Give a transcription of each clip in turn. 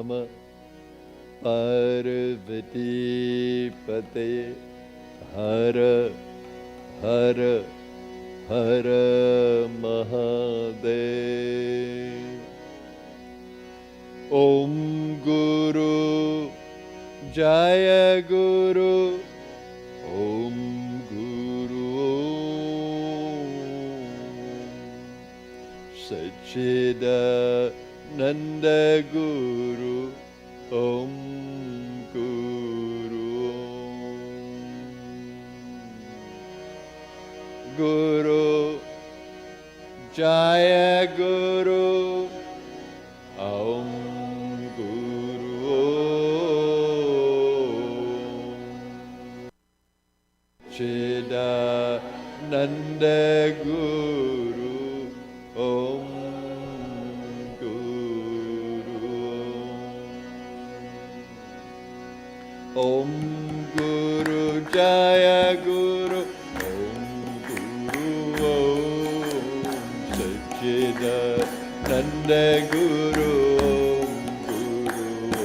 Namo Parvati Pate Hara Hara Hara Mahadev. Om Guru Jaya Guru Om Guru Sachidananda Guru Om Guru Guru Jaya Guru Om Guru Chidananda Guru Om Guru Om Guru Jaya Guru Om Guru Om Sachidananda Guru Om Guru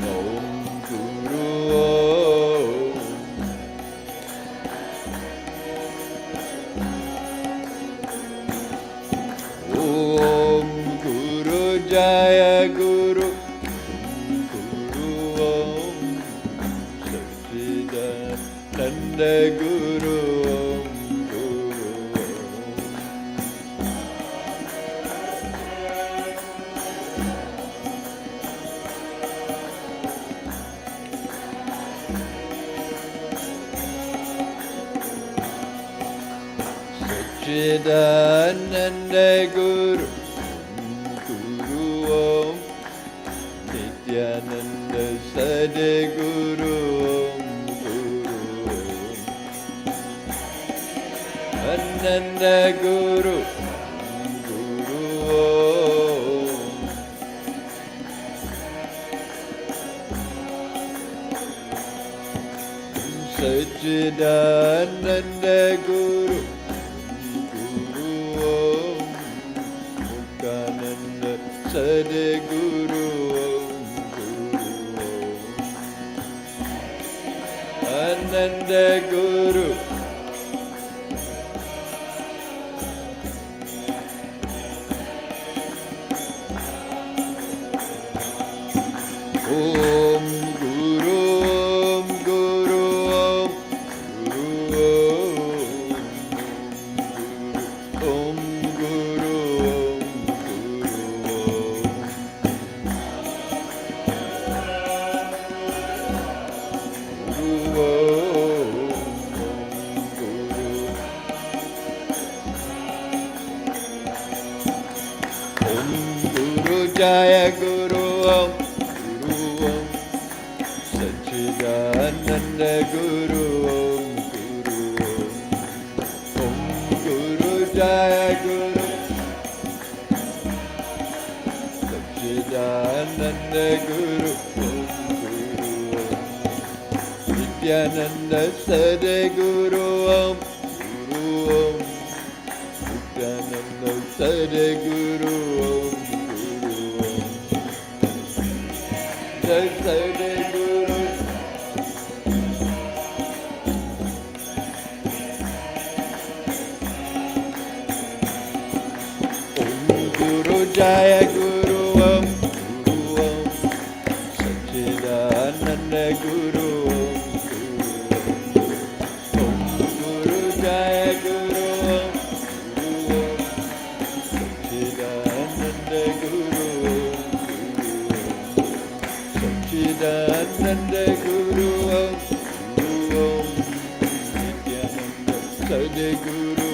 Om Guru Om Guru Jaya Guru Guru Om Sachidananda Guru Om Guru Sachidananda Guru Guru Om Nityananda Sadguru Om Guru Ananda Guru Guru Om Sachidananda Guru Guru Om Mukhananda Sadguru Om Guru Ananda Guru Om Guru Om Guru Om Guru Om Guru Om Om Guru Jaya Guru Om Guru Om Sachidananda Guru Om Guru Om Guru Jaya Guru Sachidananda Guru Om Guru Nityananda Sadguru Om Guru Om Nityananda Sadguru Om Guru Om Sadguru Om Guru Jaya Guru Om Guru Om Sachidananda Guru Om Guru Jaya Guru Om Guru Om Sachidananda Guru Sachidananda Guru Om Guru Om Nityananda Sadguru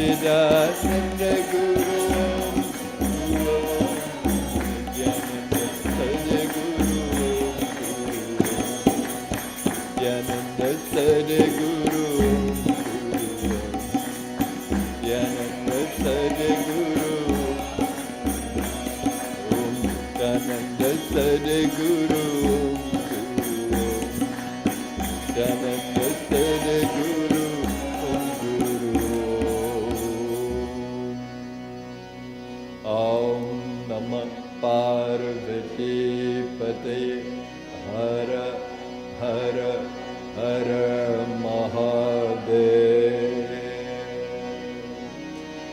Sachidananda Guru Om Guru Om Nityananda Sadguru Nityananda Sadguru Nityananda Sadguru Om Nityananda Sadguru Nityananda Sadguru Om Guru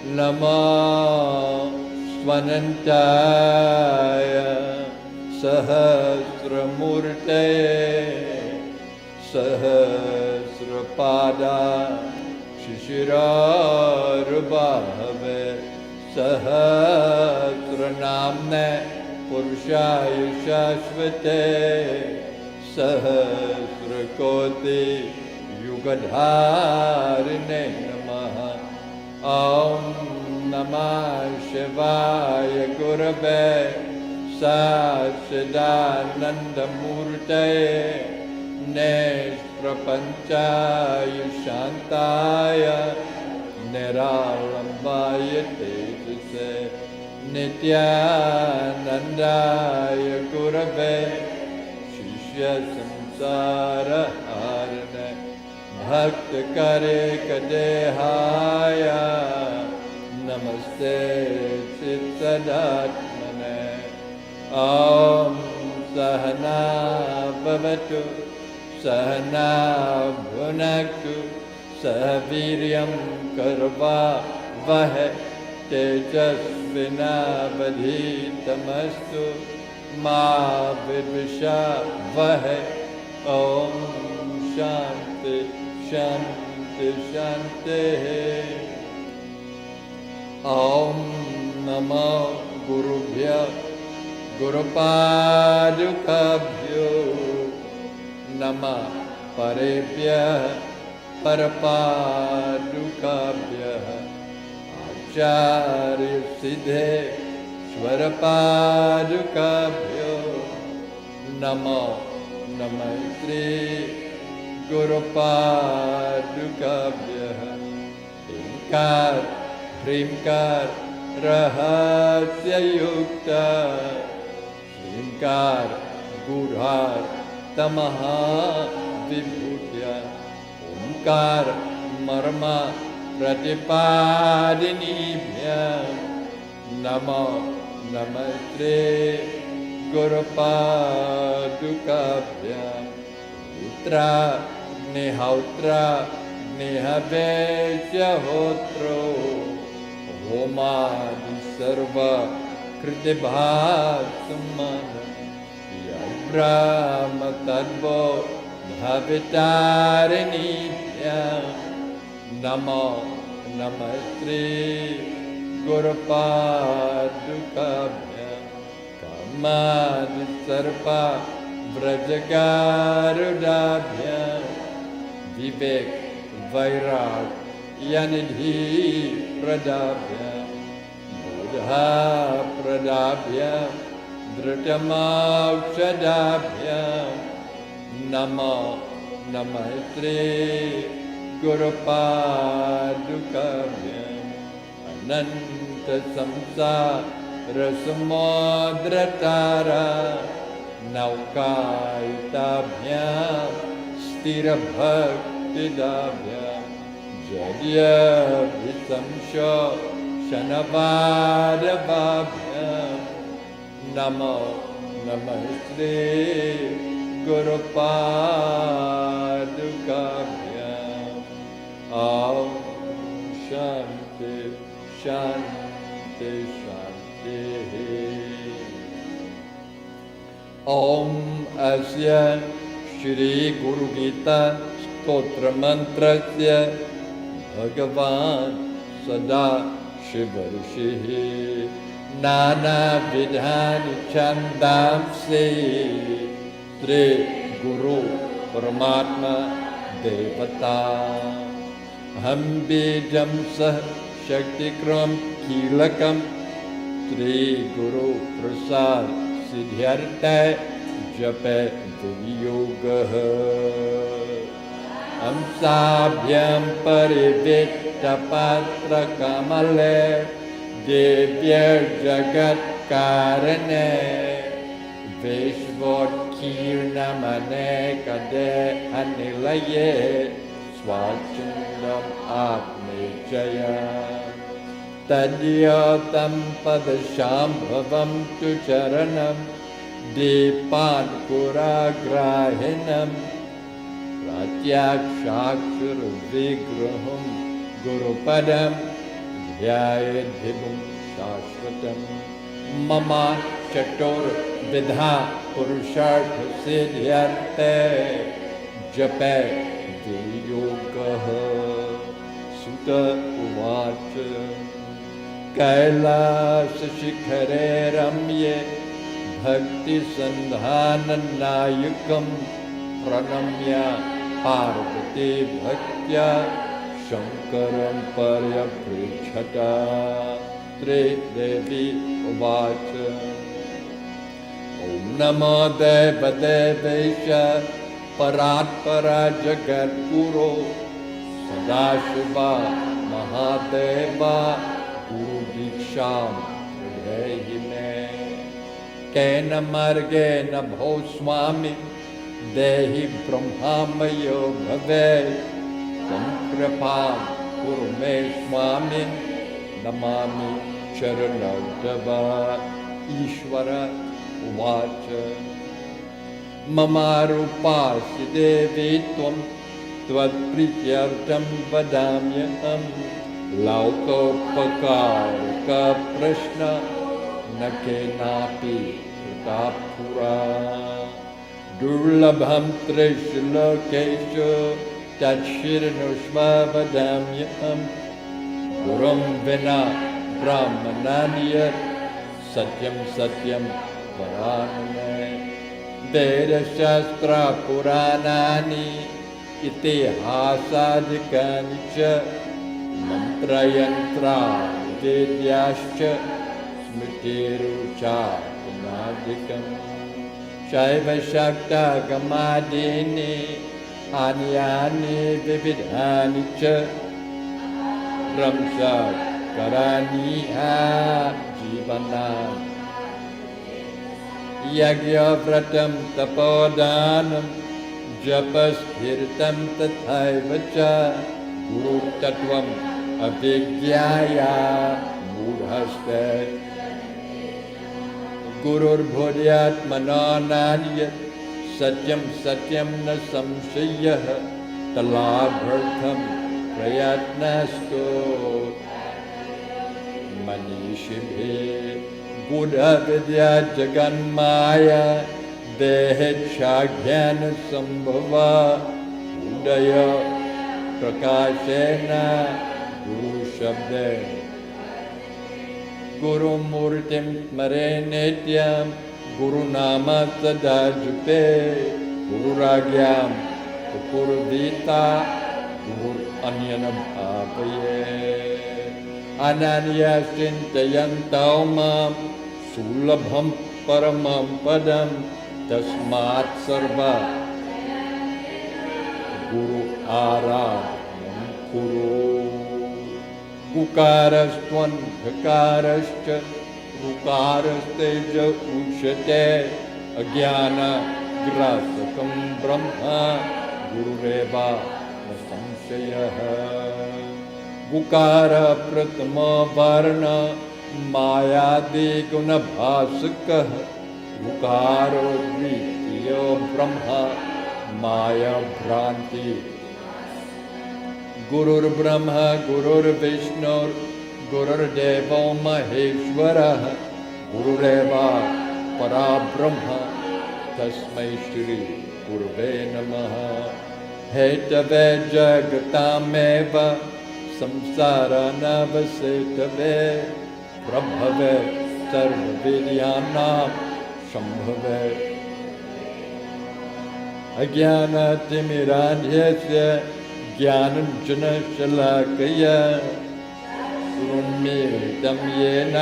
Namo Svanantaya Sahasramurtaye Sahasrapada Shishirarubhave Sahasranamne Purushaya Shashvate Sahasrakoti Yugadharine Namaha Om Namah Shivaya Gurave Sachidananda Murtaye Neshprapanchaya Shantaya Niralambaya Tejase Nityanandaya Gurave Shishya Samsara Harane Bhakta Kare Kadehaya Namaste Chittadatmane Om Sahana Bhavatu Sahana Bhunaktu Sahaviryam Karva Vahe Tejasvinavadhitamastu Ma Vidvisha Vahe Om Shanti Shanti Shanti Om Namo Gurubhya Gurupadukabhyo Nama Parebhya Parapadukabhya Acharya Siddhe Swarapadukabhyo Namo Namaste Gurupadukabhya Inkar Primkar Rahasya Yukta Shrinkar Gurhar Tamaha Vibhutya Omkar Marma Pratipadinibhya Namo Namaste Gurupadukabhya Utra Nihautra Nihavesya Hotro Homadi Sarva Kritibhasamana Yabrahma Tadvo Bhavitarinibhya Namo Namaste Gurupadukabhya Kamadi Sarva Vrajagarudabhya Vivek Vairag Yanidhi Pradabhya Buddha Pradabhya Dhritamokshadabhya Namo Namaste Gurupadukabhya Ananta Samsara Samudratara Naukaitabhya Stira Bhaktidabhya Jadya Visamsho Shanavadabhabhya Namo Namaste Gurupadukabhya Om Shanti Shanti Shanti Om Asya Shri Guru Gita Stotra Mantrasya Bhagavan Sada Shivarishihi Nana Vidhani Chandamsi Tri Guru Paramatma Devata Ham Bijam Sah Shakti Kram Kilakam Tri Guru Prasad Siddhyartha Jape Yogaha Amsabhyam Parivitta Patra Kamale Devya Jagat Karane Vishvot Kirnamane Kade Anilaye Swachundam Atmejaya Tadyotam Padashambhavam Tu Charanam Deepan Kuragrahinam Pratyakshakshara Vigraham Gurupadam ध्यायेद्भिभुं शाश्वतं ममा चतुर्विधा पुरुषार्थसिद्ध्यर्थे जपे वियोगः। सुत उवाच कैलासशिखरे रम्ये भक्तिसन्धाननायकं प्रणम्य पार्वती भक्त्या शङ्करं पर्यपृच्छता। त्रिदेवी उवाच ॐ नमो देवदेवेश परात्परा जगद्गुरो सदाशिवा महादेवा गुरुदीक्षां प्रदेहि मे। केन मार्गेण भो स्वामी देहि ब्रह्मामयो भवेत् त्वं कृपां कुरु मे स्वामी नमामि चरणौ तव। ईश्वर उवाच ममारूपासि देवी त्वं त्वत्प्रीत्यर्थं वदाम्यहं लौकोपकारकप्रश्न न केनापि कृता पुरा। दुर्लभं त्रिषु लोकेषु तच्छृणुष्व वदाम्यहं गुरुं विना ब्रह्मणान्यत् सत्यं सत्यं वदामि। वेदशास्त्रपुराणानि इतिहासादिकानि च मन्त्रयन्त्रादिवेद्याश्च स्मृतिरुच्चाटनादिकं शैव शाक्तागमादीनि अन्यानि विविधानि च ब्रह्मचर्याणीह जीवनानि। यज्ञव्रतं तपोदानं जपस्थिरतं तथैव च गुरुतत्त्वम् अभिज्ञाया मूढस्ते। गुरुर्भूयात्मनो नान्यत् सत्यं सत्यं न संशयः तलाभर्थं प्रयत्नस्तु मनीषिभिः। गूढविद्या जगन्माया देहेच्छाज्ञानसम्भवा उदय प्रकाशेन गुरुशब्दे। गुरुमूर्तिं स्मरे नित्यं गुरुनाम सदा जपे। गुरुराज्ञां कुर्वीता गुरुरन्यं भावयेत्। अनन्या चिन्तयन्तौ मां सुलभं परमं पदं तस्मात् सर्वा गुरु आराधनं कुरु। उकारस्त्वन्धकारश्च ऋकारस्तेज उच्यते अज्ञानग्रासकं ब्रह्म गुरुरेव न संशयः। उकार प्रथमो वर्ण मायादिगुणभासकः उकारो द्वितीयो ब्रह्म माया भ्रांति। गुरुर्ब्रह्म गुरुर्विष्णुर् गुरुर्देवो महेश्वरः गुरुरेव पराब्रह्म तस्मै श्री गुरुवे नमः। हेतवे जगतामेव संसारानवसेतवे प्रभवे सर्वविद्यानां शम्भवे। अज्ञानतिमिरान्धस्य ज्ञानाञ्जनशलाकया उन्मीलितं येन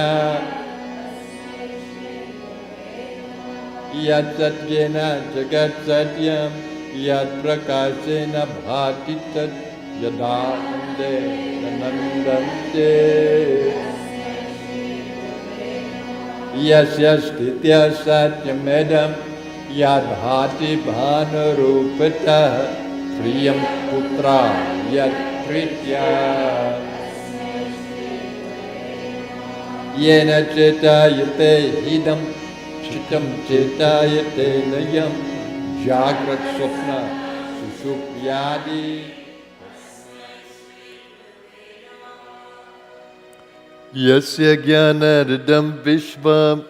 यत्सत्येन जगत्सत्यं यत्प्रकाशेन भाति तत् यदानन्दे नन्दन्ते। यस्य स्थित्या सत्यमेदं यद्भाति भानुरूपतः प्रियं पुत्रा यत्प्रीत्या। येन चेतायते इदं चित्तं चेतायते लयं जाग्रत् स्वप्न सुषुप्त्यादि। Yasya Jnanardam Vishvam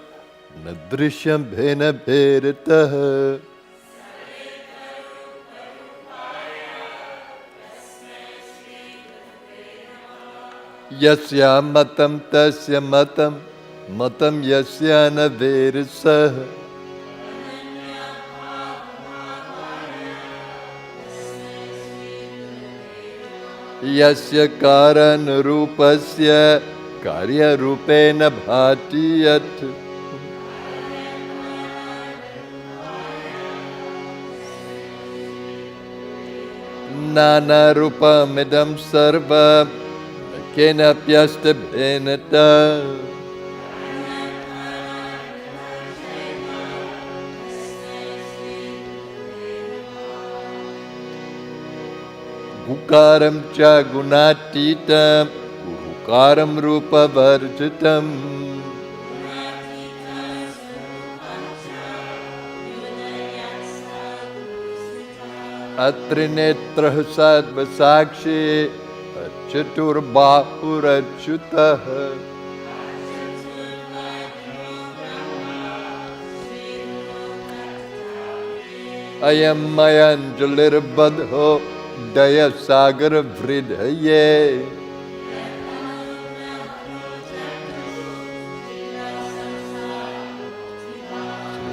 Nadrishyam Bhena Bhedatah Yasya Matam Tasya Matam Matam Yasya Naverisah Yasya Karana Rupasya Karya Rupena Bhatiyat Nana Rupamidam Sarva Kena Pyasta Bhenata Gukaram cha gunatitam Gukaram rupa varjitam Atrinetrah sadva sakshi Achatur bahur achyutah Ayam mayanjalir badho Daya sagar vridhaye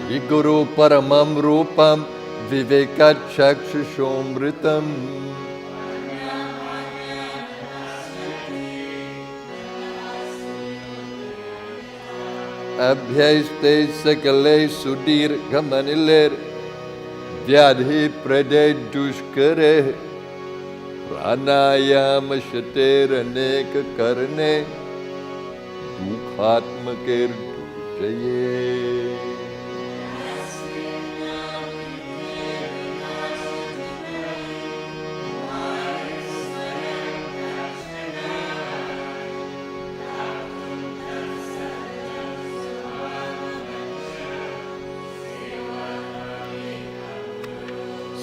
Sri Guru paramam rupam Viveka chakshishomritam Abhyaiste sakale sudir gamaniler Vyadhi prade dushkare Pranayam shater aneka karne Dukhatmaker durjaye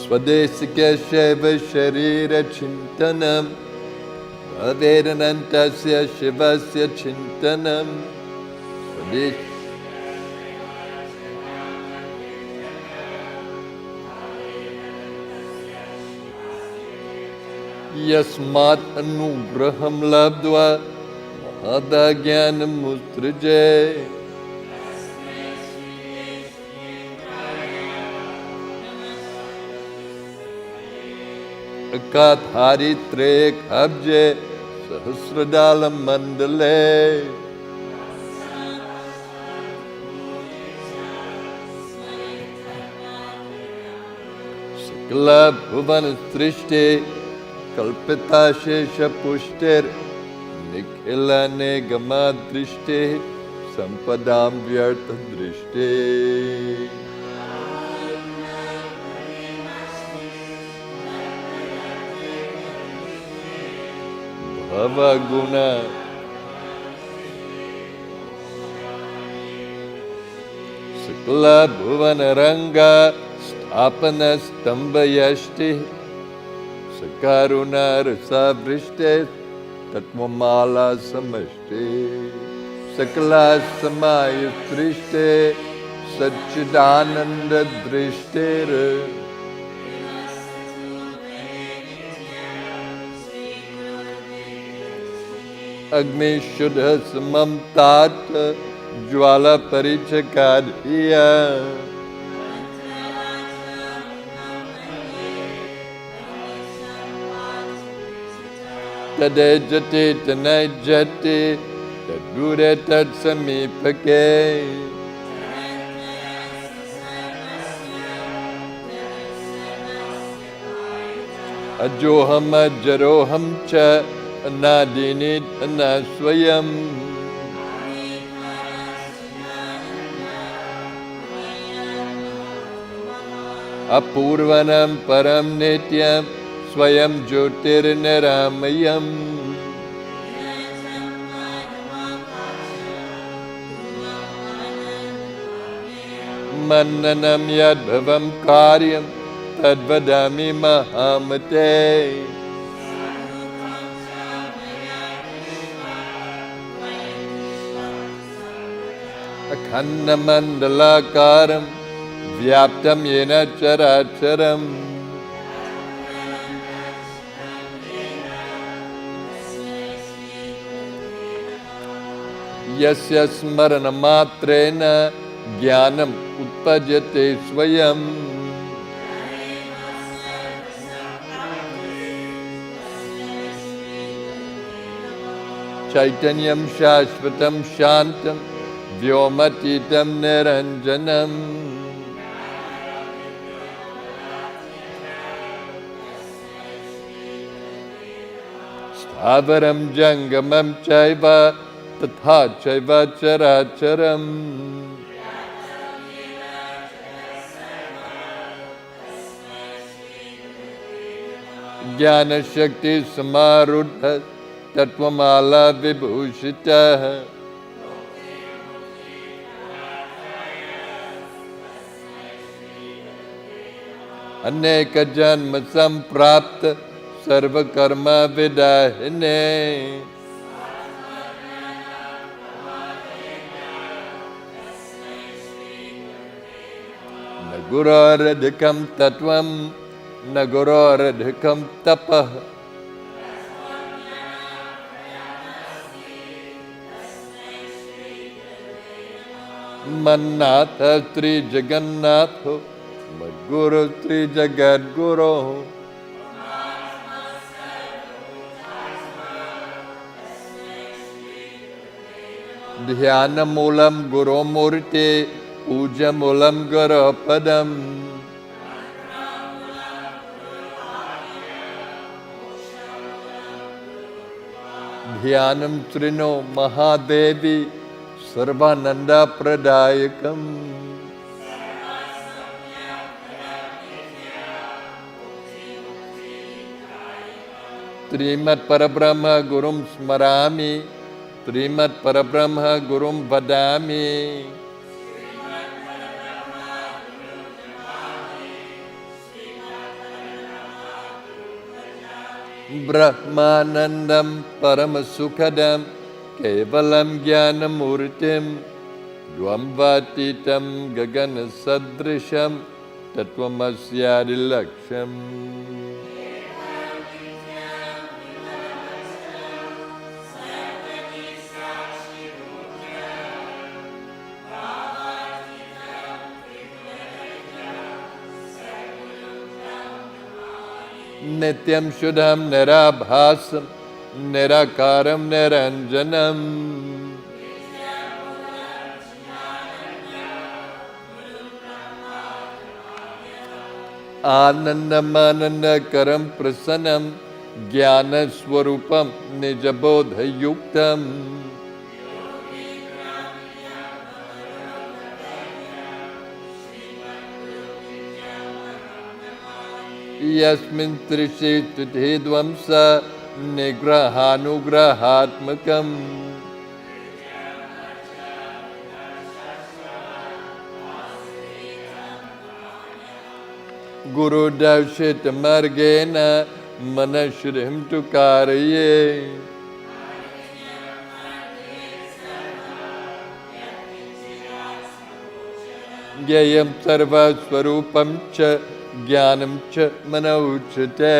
Swadesika Shiva Sharira Chintanam Avedanantasya Shivasya Chintanam Swadesh Yasmat Anugraham Labdva Mahadagyanam Mustrije Kathari Trek Abje Sahasradalam Mandale Sakala Bhuvan Trishte Kalpita Shesha Pushter Nikhila Negama Drishte Sampadam Vyartha Drishte Bhavaguna Sakala Bhuvanaranga Stapana Stambayashti Sakaruna Rasa Vrishte Tatmamala Samashti Sakala Samaya Drishte Satchidananda Drishte Agni Shuddha Samam Tata Jwala Parichakadhiya Tadejati Tanajati Tadgure Tatsamipake Ajoham Ajaroham Cha Anadinit Anaswayam Apurvanam Param Nityam Swayam Jyotir Niramayam Mannanam Yadbhavam Karyam Tadvadami Mahamate अखण्डमण्डलाकारं व्याप्तं येन चराचरम् यस्य स्मरणमात्रेण ज्ञानम् उत्पद्यते स्वयं चैतन्यं शाश्वतं शान्तं व्योमतीतं निरञ्जनम् स्थावरं जङ्गमं चैव तथा चैव चराचरम् ज्ञानशक्ति समारूढः तत्त्वमाला विभूषितः अनेक जन्म संप्राप्त सर्वकर्म विदाहिने न गुरोरधिकं तत्त्वं न गुरोरधिकं तपः मन्नाथ त्रिजगन्नाथो मद्गुरु त्रिजगद्गुरो ध्यानमूलं गुरोमूर्ते पूज्यमूलं गुरोपदम् ध्यानं त्रिनो महादेवी सर्वानन्दप्रदायकम् श्रीमत्परब्रह्म गुरुं स्मरामि श्रीमत्परब्रह्म गुरुं वदामि ब्रह्मानन्दं परमसुखदं केवलं ज्ञानमूर्तिं द्वन्द्वातीतं गगनसदृशं तत्त्वमस्यादिलक्ष्यम् नित्यं शुद्धं निराभासं निराकारं निरञ्जनम् आनन्दमानन्दकरं प्रसन्नं ज्ञानस्वरूपं निजबोधयुक्तम् यस्मिन् त्रिशि तुते ध्वंस निग्रहानुग्रहात्मकम् गुरुदर्शितमार्गेण मनश्रीं तु कारये ज्ञेयं सर्वस्वरूपं च ज्ञानं च मन उच्यते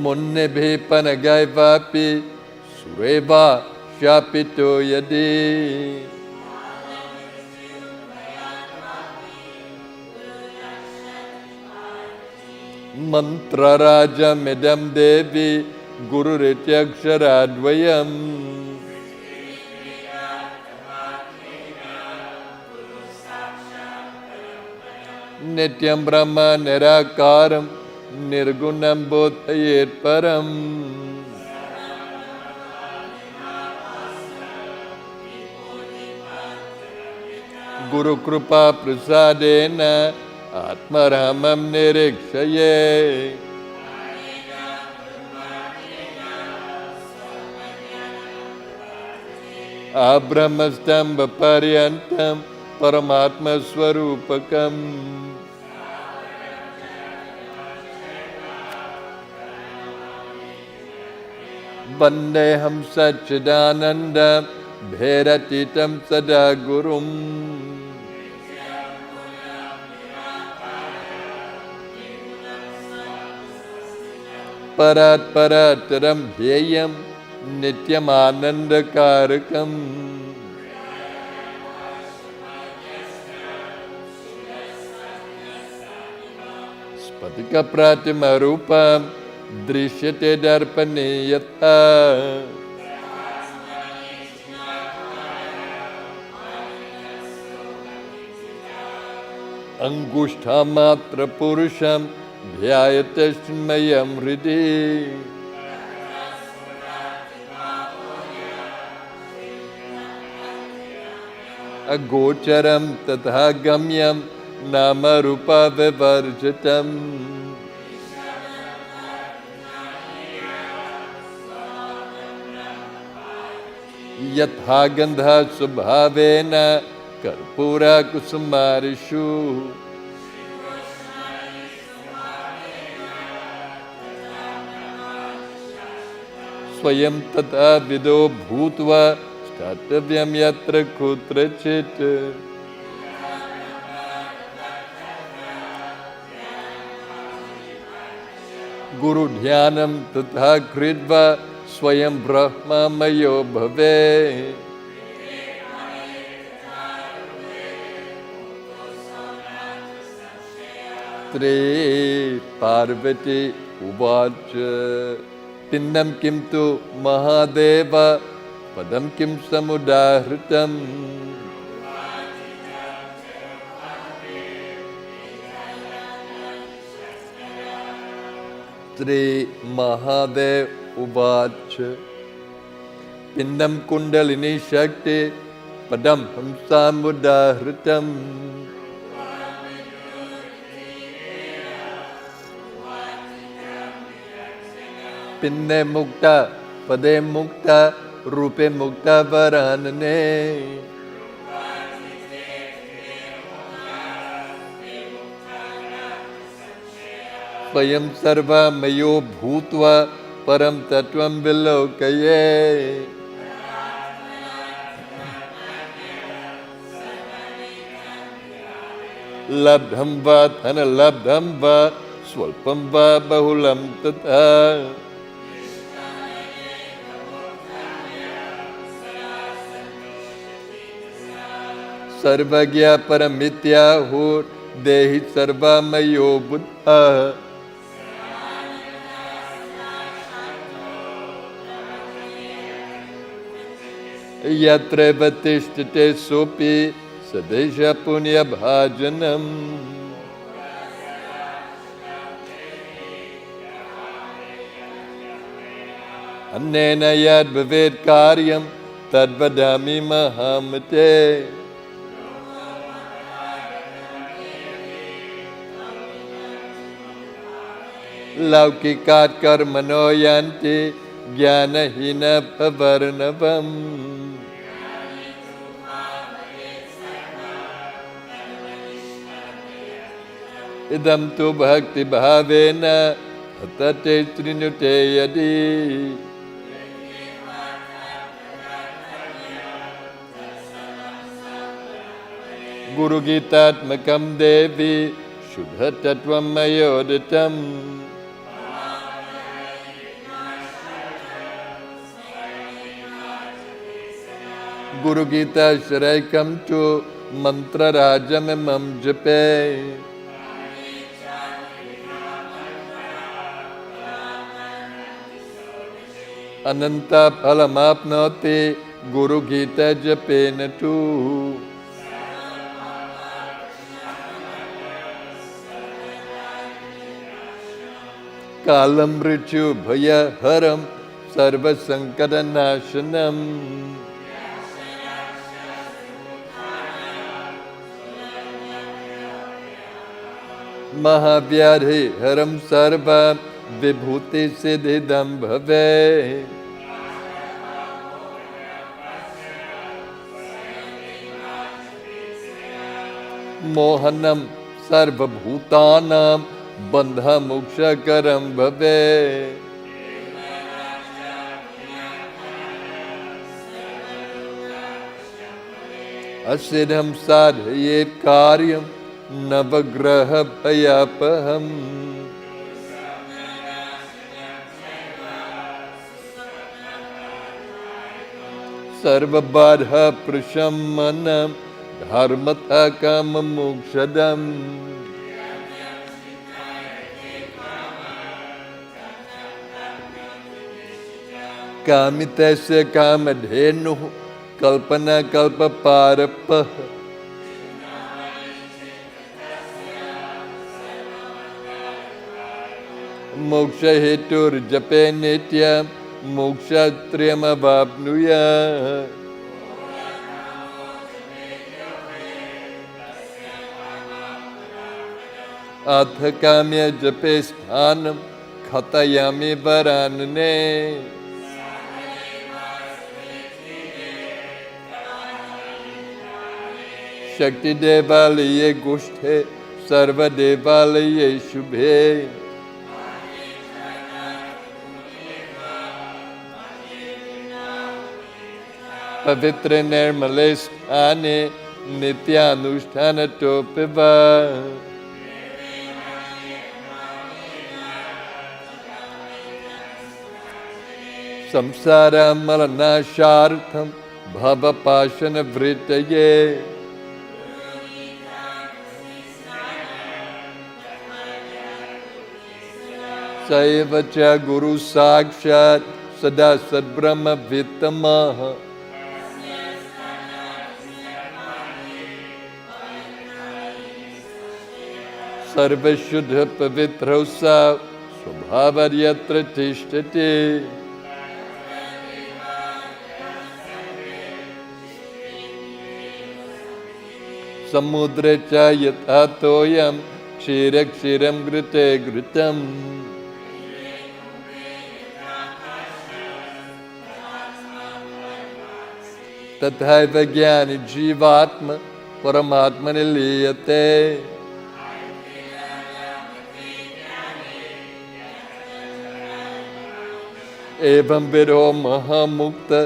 मुन्निभिः पनगैवापि सुरेवा शापितो यदि मन्त्रराजमिदं देवी गुरुरित्यक्षराद्वयम् नित्यं ब्रह्म निराकारं निर्गुणं बोधयेत् परम् गुरुकृपा प्रसादेन आत्मरामं निरीक्षये अब्रह्मस्तम्भपर्यन्तं परमात्मस्वरूपकम् वन्देऽहं सच्चिदानन्द भेरतीतं सदा गुरुम् परात् परात्तरं ध्येयं नित्यमानन्दकारकम् स्फटिकप्रतिमरूपं दृश्यते दर्पणे यथा अंगुष्ठमात्रपुरुषं ध्यायते चिन्मयं हृदि अगोचरं तथा गम्यं नामरूपविवर्जितम् यथा गन्धः स्वभावेन कर्पूरकुसुमारिषु स्वयं तथा विदो भूत्वा स्थातव्यं यत्र कुत्रचित् गुरुध्यानं तथा कृत्वा स्वयं ब्रह्ममयो भवेत् त्रे पार्वती उवाच पिण्डं किं तु महादेव पदं किं समुदाहृतम् त्रे महादेव उवाच पिण्डं कुण्डलिनी शक्ति पदं हंसामुदाहृतम् पिण्डे मुक्ता पदे मुक्ता रूपे मुक्ता वरानने स्वयं सर्वमयो भूत्वा परं तत्त्वं विलोकये लब्धं वा धनलब्धं वा स्वल्पं वा बहुलं तथा सर्वज्ञ परमित्याहुर्देहि सर्वमयो बुद्धः यत्रैव तिष्ठते सोऽपि सदेश पुण्यभाजनम् अन्येन यद् भवेत् कार्यं तद्वदामि महामते लौकिकात् कर्मणो यान्ति ज्ञानहीनभवर्णवम् इदं तु भक्तिभावेन हतते त्रिनुते यदि गुरुगीतात्मकं देवी शुद्धतत्त्वं मयोदितम् गुरुगीताश्रयकं तु मन्त्रराजमिमं जपे अनन्तफलमाप्नोति गुरुगीताजपेन तु कालं मृत्युभयहरं सर्वसङ्कटनाशनम् महाव्याधिहरं सर्वं विभूतिसिद्धिदं भवेत् मोहनं सर्वभूतानां बन्धमोक्षकरं भवेत् asiddham sadhayet karyam navagraha bhayapaham. Sarvabadha prashammanam dharmata kama mokshadam. Kamitasya kamadhenu kalpana kalpa parapah. Moksha hetur jape nitya moksha triyama vapnuya. Atha kamya jape sthanam khatayami varanane. Shakti devalaye gushthe sarva devalaye shubhe. Pavitra nirmale sthane nityanusthana topiva. Samsara maranashartham bhava pashana vritaye. Saivacha guru sakshat sada sadbrahma vitamaha. Sarva shuddha pavitrosa svabhavaryatra tishtati. Samudra cha yatha toyam kshira kshiram grite gritam. Tathaiva jnani jivatma paramatmani liyate. Evam vidho mahamukta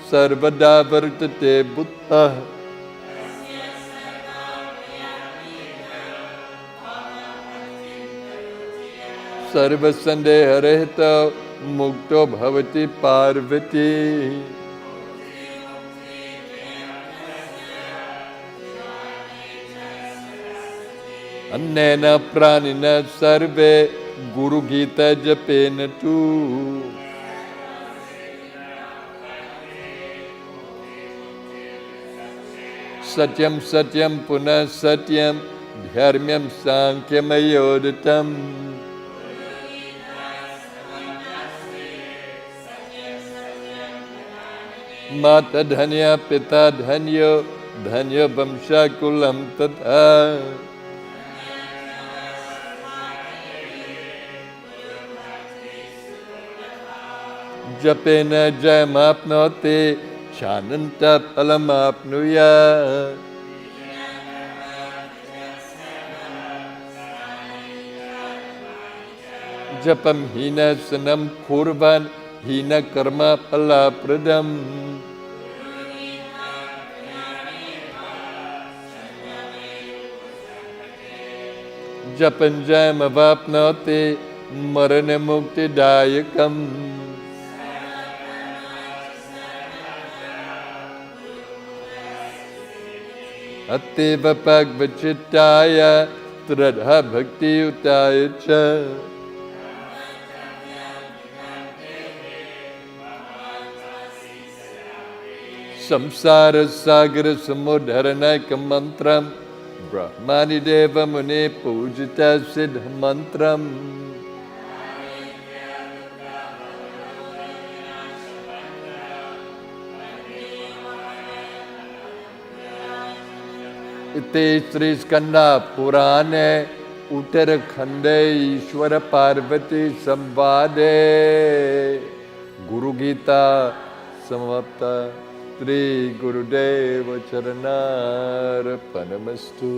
sarvada vartate buddha. Sarva sandeha rehita mukto bhavati parvati. Annena pranina sarve guru Gita japena tu. Satyam satyam punah satyam dhyarmyam sankyam ayodatam. Mata dhanya pita dhanyo dhanya vamsha kulam tatha. Japena jayamapnoti chananta phalamapnuya. Japam hina sanam kurvan hina karma phalapradam. Japan jayamavapnoti marana mukti dayakam. Ateva pagvachittaya tradha bhakti utaya cha. Samsara sagara samudharanaka mantram brahmani deva muni pujita siddha mantram. Ite Sri Skanda Purane Uttarakhande Ishwara Parvati Samvade Guru Gita Samapta Sri Gurudeva Charanarpanamastu.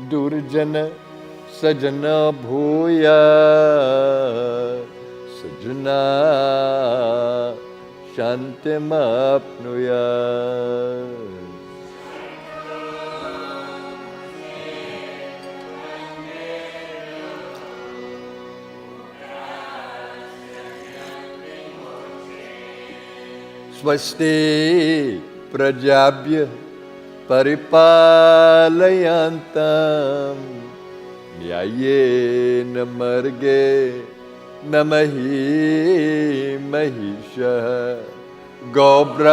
Durjana Sajana Bhuya Sajana Shantimapnuya. स्वस्ति प्रजाभ्य परिपालयन्तां न्याय्येन मार्गे न महिषः गोब्राह्मणेभ्यः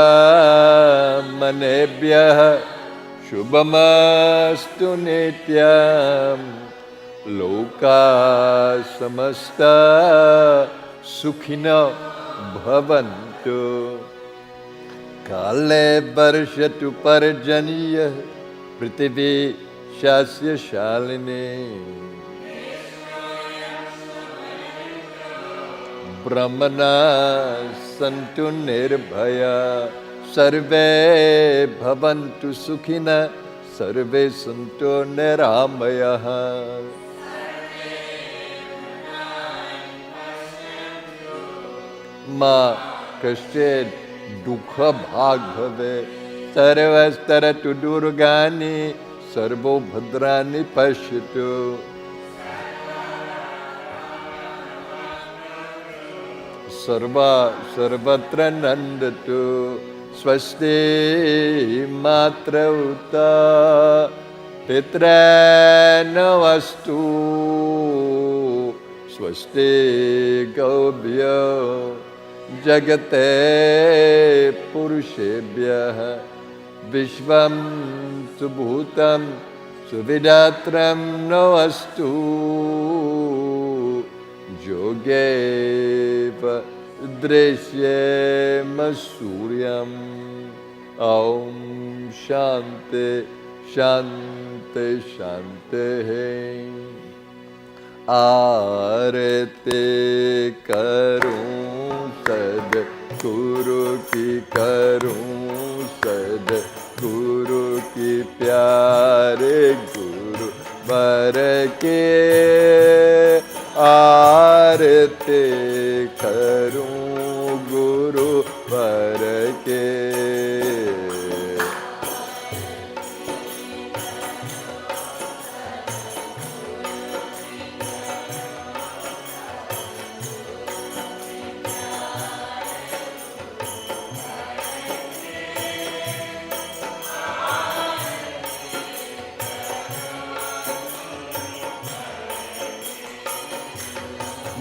शुभमस्तु नित्यं लोकाः समस्ताः सुखिनो भवन्तु काले वर्षतु पर्जन्यः पृथिवी सस्यशालिनी ब्रह्मणाः सन्तु निर्भयाः सर्वे भवन्तु सुखिनः सर्वे सन्तु निरामयाः मा कश्चित् दुःख भाग भवे सर्वस्तरतु दुर्गानि सर्वो भद्राणि पश्यतु सर्वत्र नन्दतु स्वस्ति मातृता पितॄनमस्तु स्वस्ति गोभ्यो जगते पुरुषेभ्यः विश्वं सुभूतं सुविधात्रं नमस्तु योगेव दृश्येम सूर्यम् ॐ शान्ति शान्ति शान्तिः आरती करूं सद्गुरु की करूं सद्गुरु की प्यारे गुरु वर के आरती करूं गुरु वर के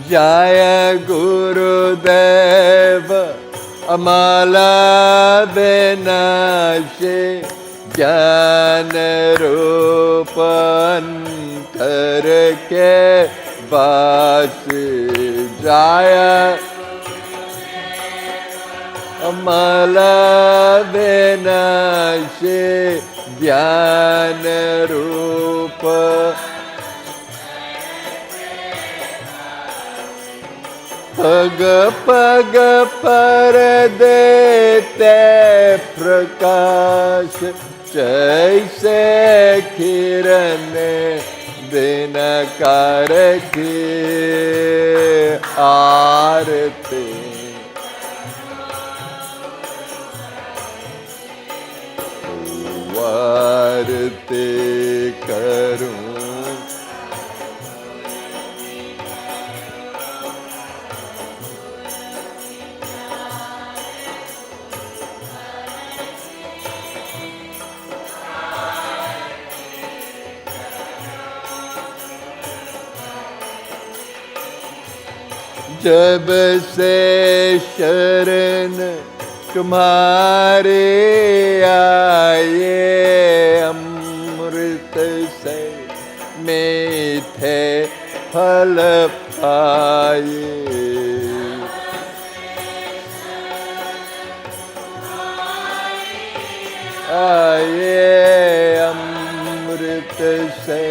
जय गुरुदेव अमला विनाशे ज्ञान रूपन करके वास जय अमला विनाशे ज्ञान रूप पग पग पर देते प्रकाश जैसे किरण दिनकर की आरती आरती करूं जब से शरण तुम्हारे आए अमृत से मीठे फल पाए आए अमृत से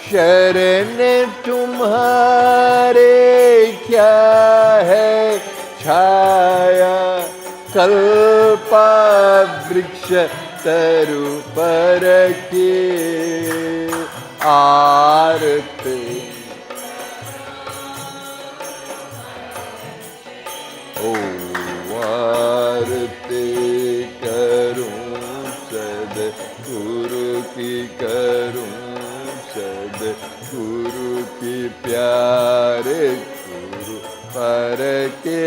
शरण तुम्हारे क्या है छाया कल्पा वृक्ष तरु पर की आरती ओ आरती करूं सद्गुरु की करूं सद्गुरु की प्यारे पर के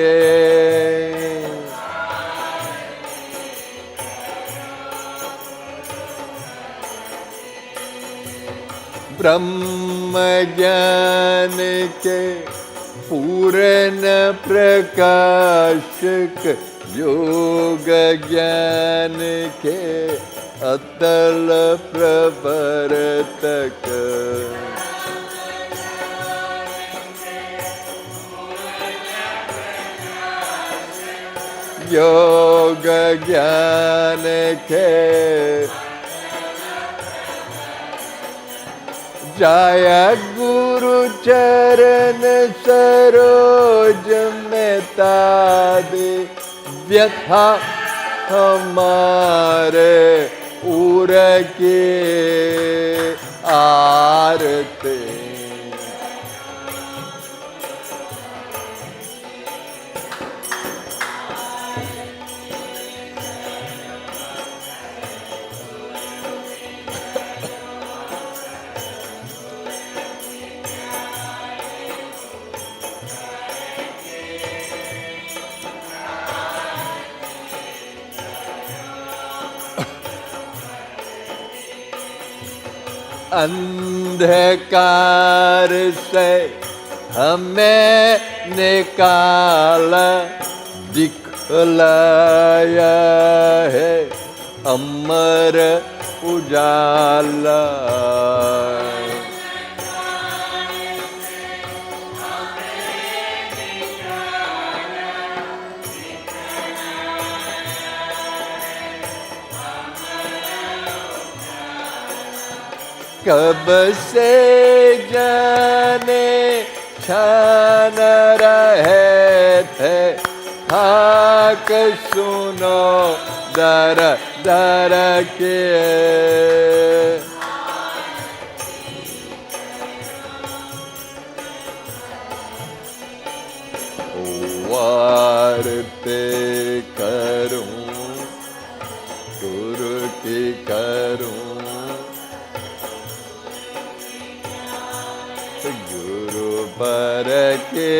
ब्रह्म ज्ञान के पूर्ण प्रकाशक योग ज्ञान के अतल प्रवर्तक योग ज्ञान के जय गुरु चरण सरोज में तादे व्यथा हमारे उर के आरते अंधकार से हमें निकाला दिखलाया है अमर उजाला कब से जाने छान रहे थे हाक सुनो दर दर के वारते करूं गुरु की करूं गुरु पर के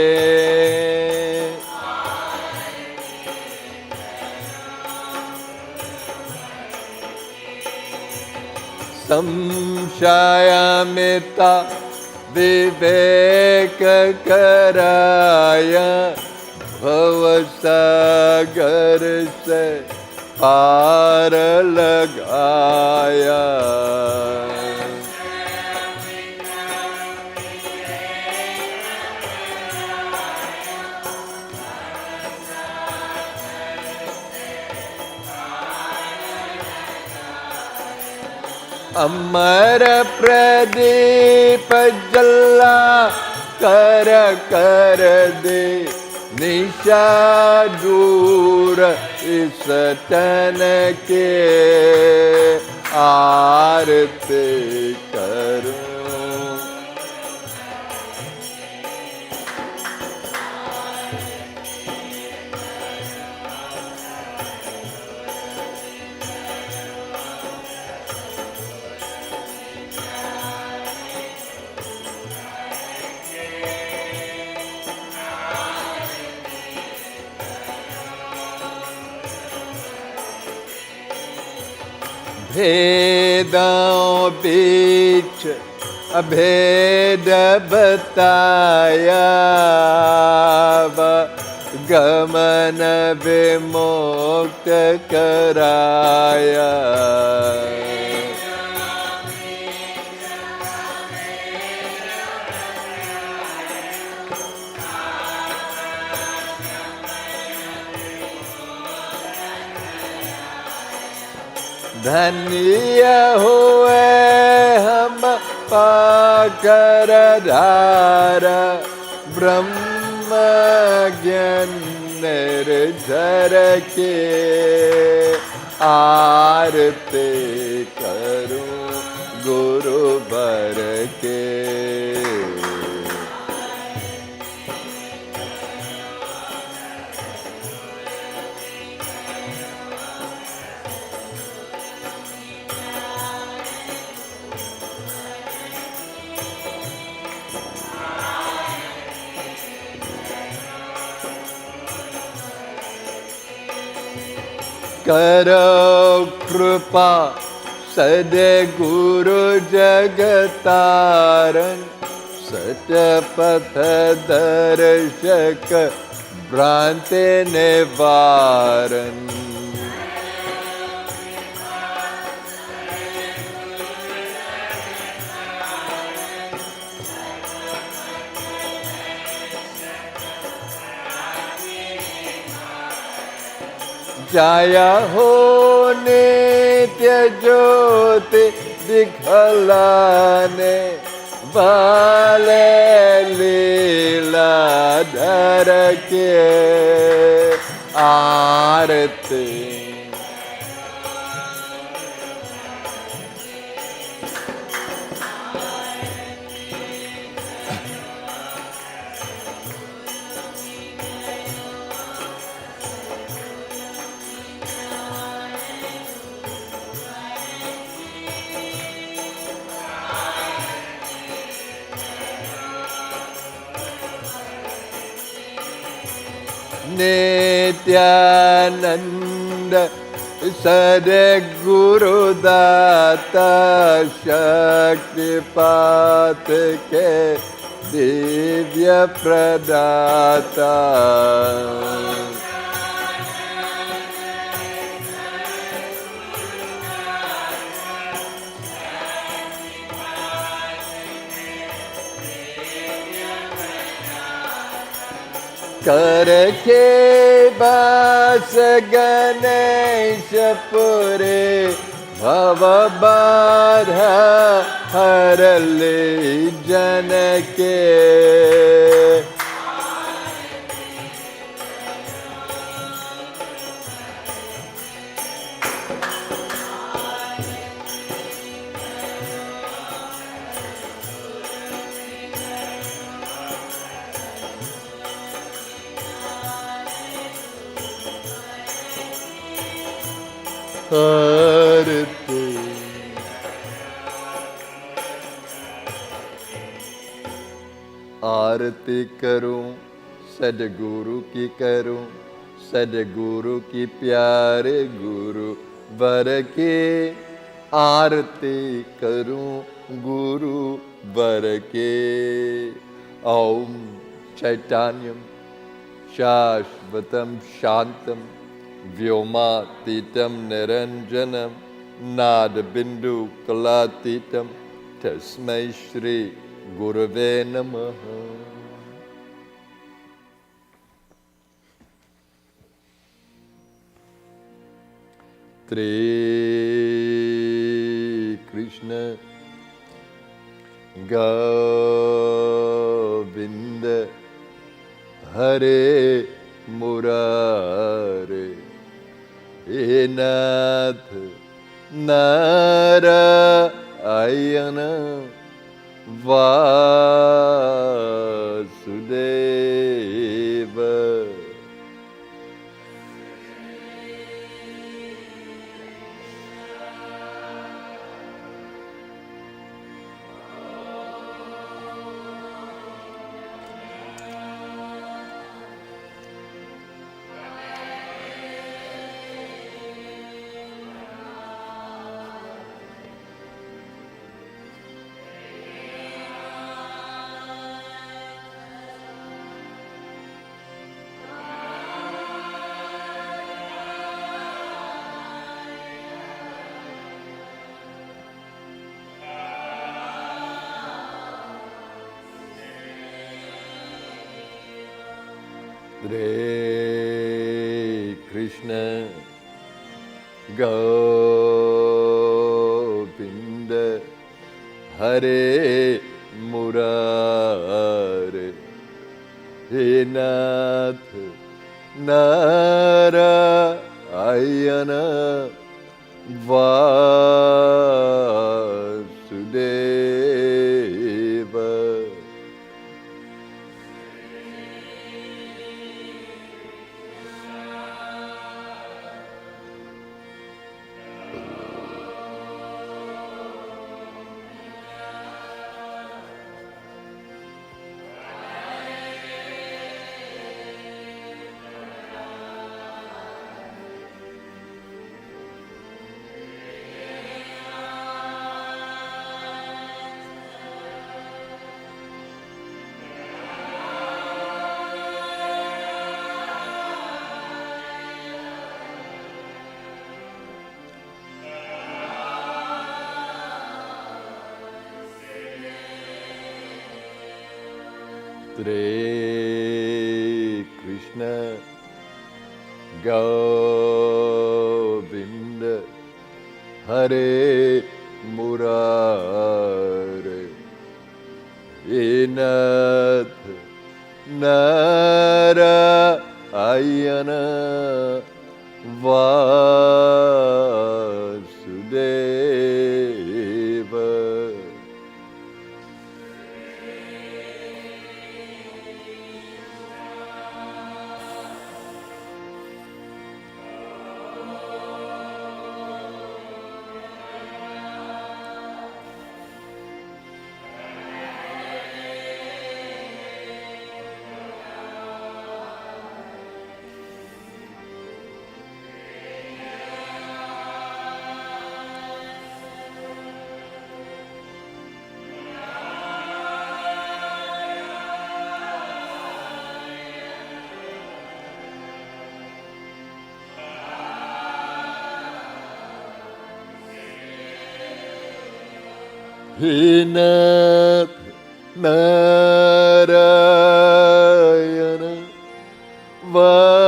संशयमिता विवेक कराया भवसागर से पार लगाया अमर प्रदीप जला कर कर दे निशा दूर इस तन के आरती करूं भेदों बीच अभेद बताया गमन विमुक्त कराया धन्य हुए हम पाकर धारा ब्रह्म ज्ञान निर्झर के आरती करूं गुरु बर के करो कृपा सद्गुरु जगतारण सतपथ दर्शक भ्रांति निवारण जाया हो नित्य ज्योति दिखलाने वाले लीलाधर के आरती नित्यानंद सद्गुरु दाता शक्तिपात के दिव्य प्रदाता करके बास गणेश पुरे भव बाधा हर ले जन के आरती आरती करूं सद्गुरु की करूं सद्गुरु की प्यारे गुरु वर के आरती करूं गुरु वर के ओम चैतन्यम शाश्वतम शांतम व्योमातीतं निरंजनम नाद बिंदु कलातीतं तस्मै श्री गुरवे नमः। श्री कृष्ण गोविंद हरे मुरारे हे नाथ Narayan Vasudev. Hare Krishna Govinda Hare Murare He Nath Narayana Vasudeva. Hare Krishna Govinda Hare Murare Nath Narayana Vasudeva Nath Narayana Vasudeva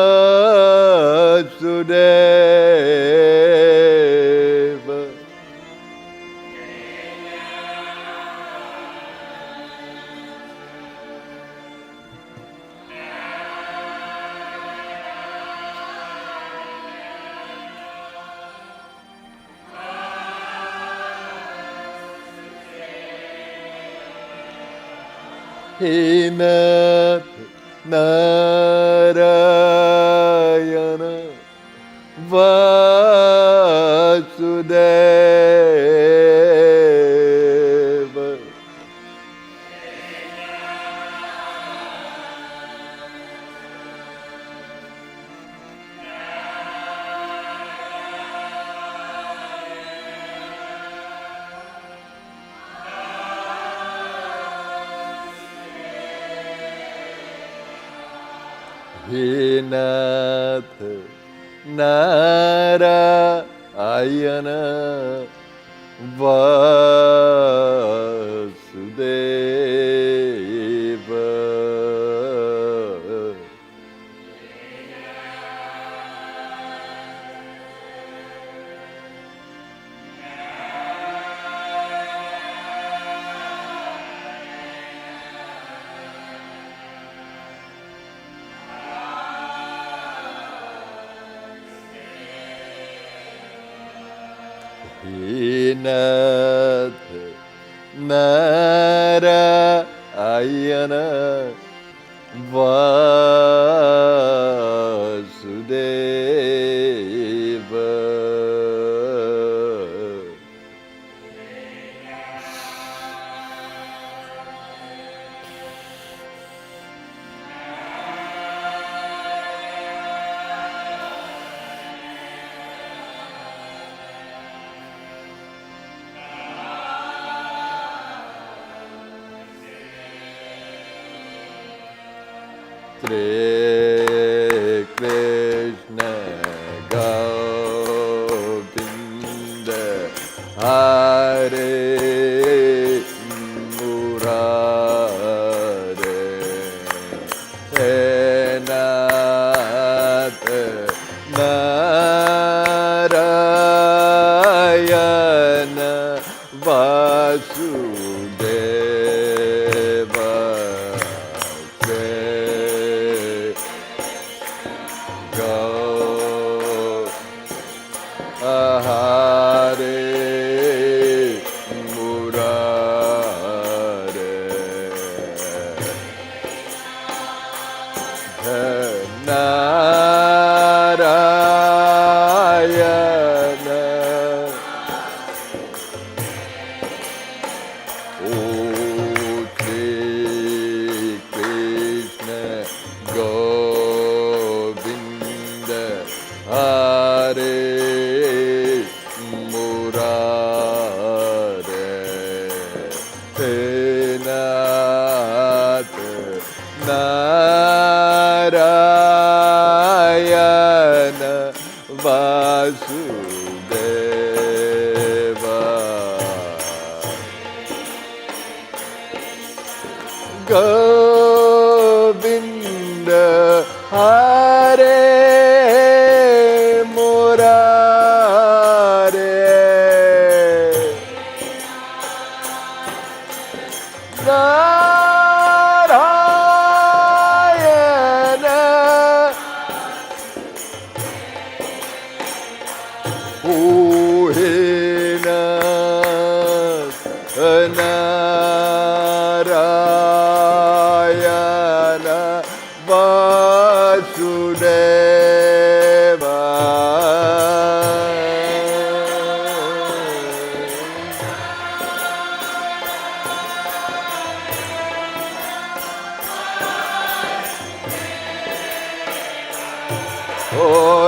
Nath Narayana Vasudeva Nath Narayana Vasudeva Nath Narayana Vasudeva Hare Krishna Govinda Hare Murare Nath Narayana Vasudeva Go Hare Murare Narayana Shri Krishna Govinda Hare Murare Nath Narayana Vasudeva Go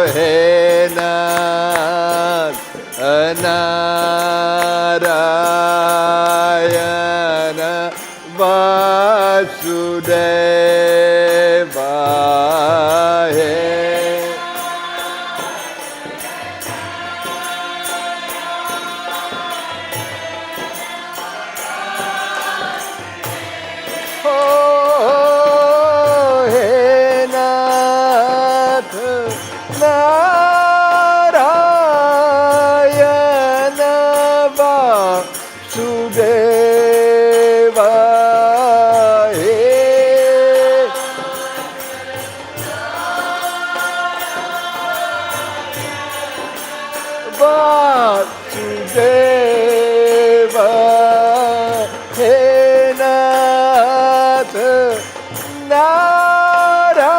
He Nath Narayana Vasudeva He Narayana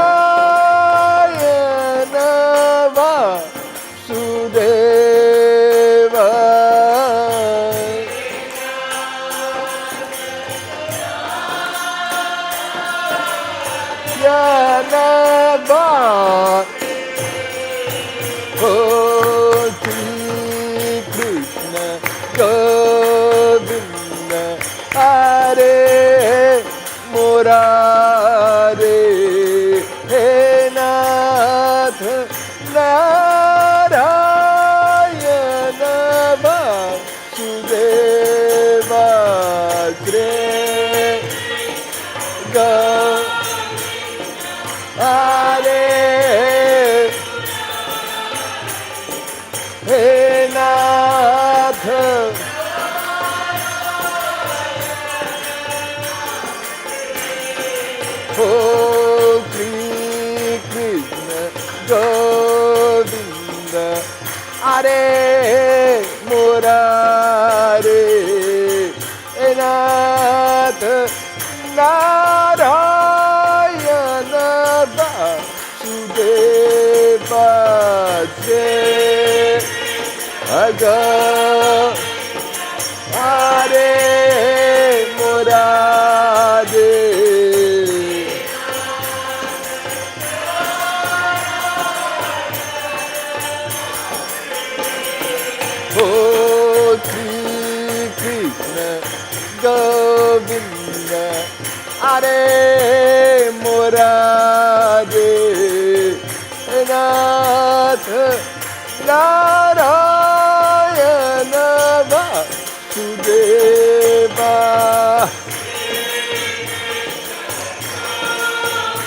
Vasudeva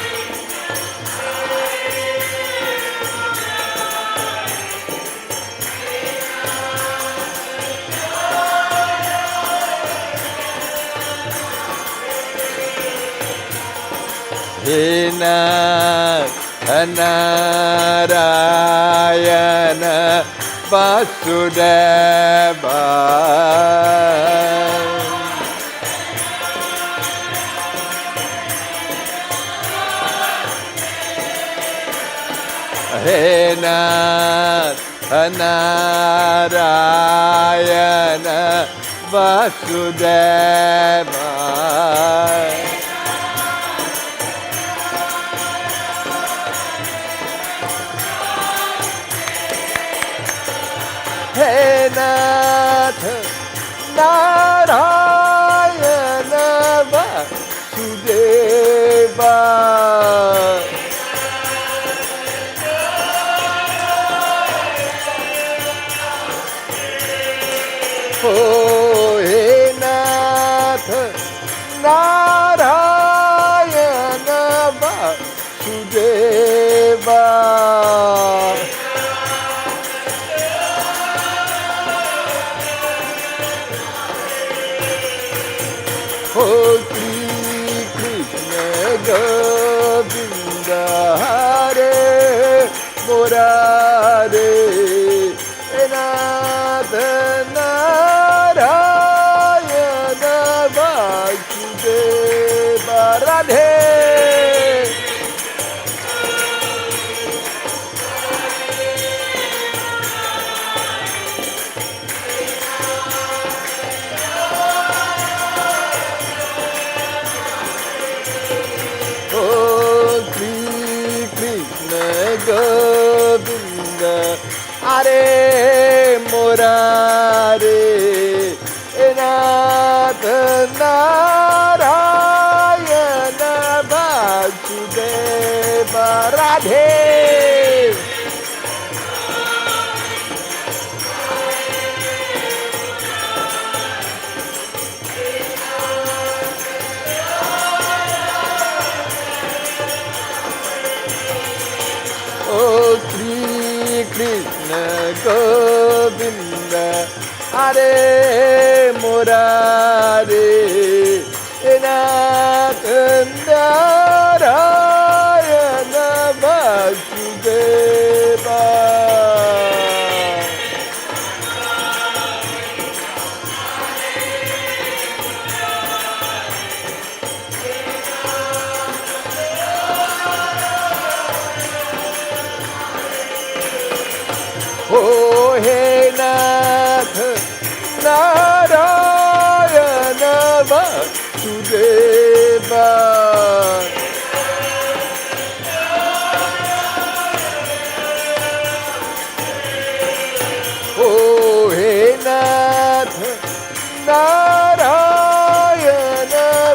He Nath Narayana Vasudeva He Nath Narayana Vasudeva Oh, He Nath Narayana Vasudeva Oh, Shri Krishna Govinda Hare Murare Nath Narayana Vasudeva Radhe Hare Murare Nath Narayana Vasudeva Radhe. Oh, Sri Krishna Govinda Hare Murare Nath Narayana Vasudeva. Oh, hey Nath Narayana Vasudeva. Oh, hey Nath Narayana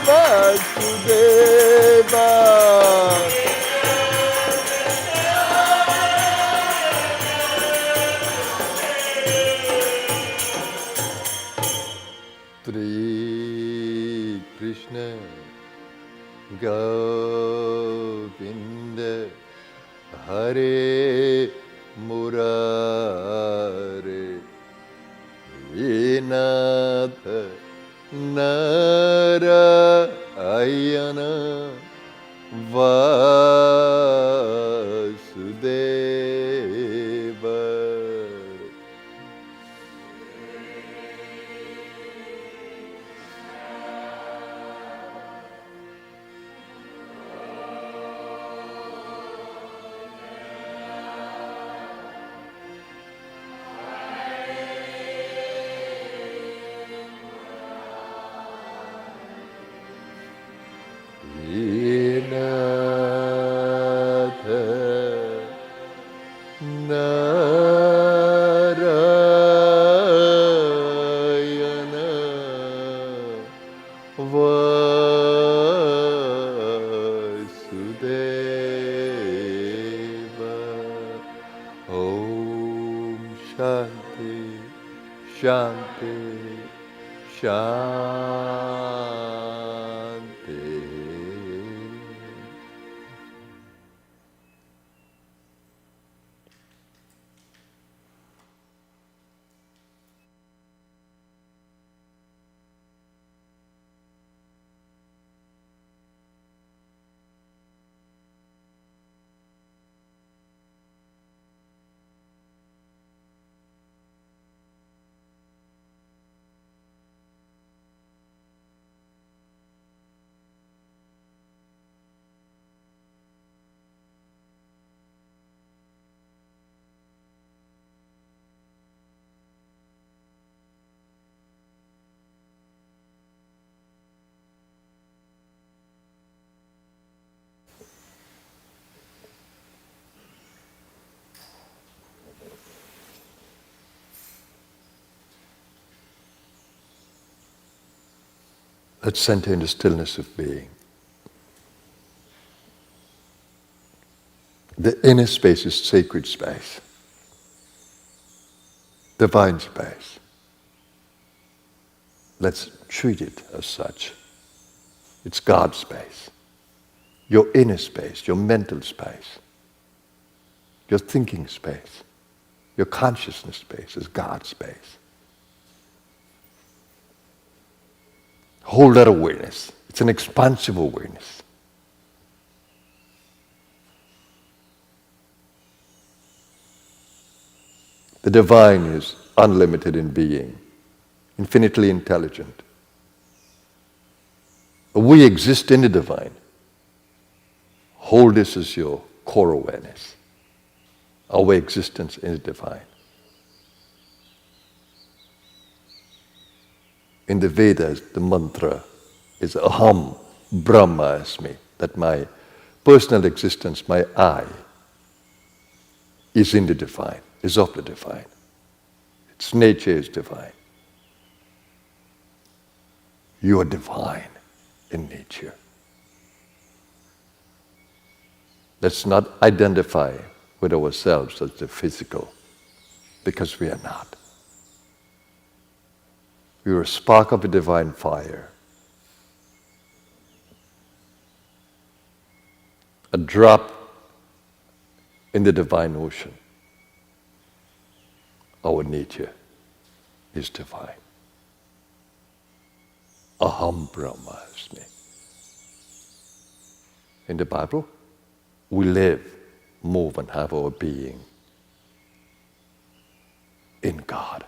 Vasudeva. Sri Krishna Govinda Hare Murare Nath Narayana Vasudeva. Shanti, Shanti. Let's center in the stillness of being. The inner space is sacred space, divine space. Let's treat it as such. It's God's space, your inner space, your mental space, your thinking space, your consciousness space is God's space. Hold that awareness. It's an expansive awareness. The divine is unlimited in being, infinitely intelligent. We exist in the divine. Hold this as your core awareness. Our existence in the divine. In the Vedas, the mantra is Aham Brahmasmi, that my personal existence, my I, is in the divine. is of the divine. Its nature is divine. You are divine in nature. Let's not identify with ourselves as the physical, because we are not. We are a spark of a divine fire, a drop in the divine ocean. Our nature is divine. Aham Brahmasmi. In the Bible, we live, move, and have our being in God.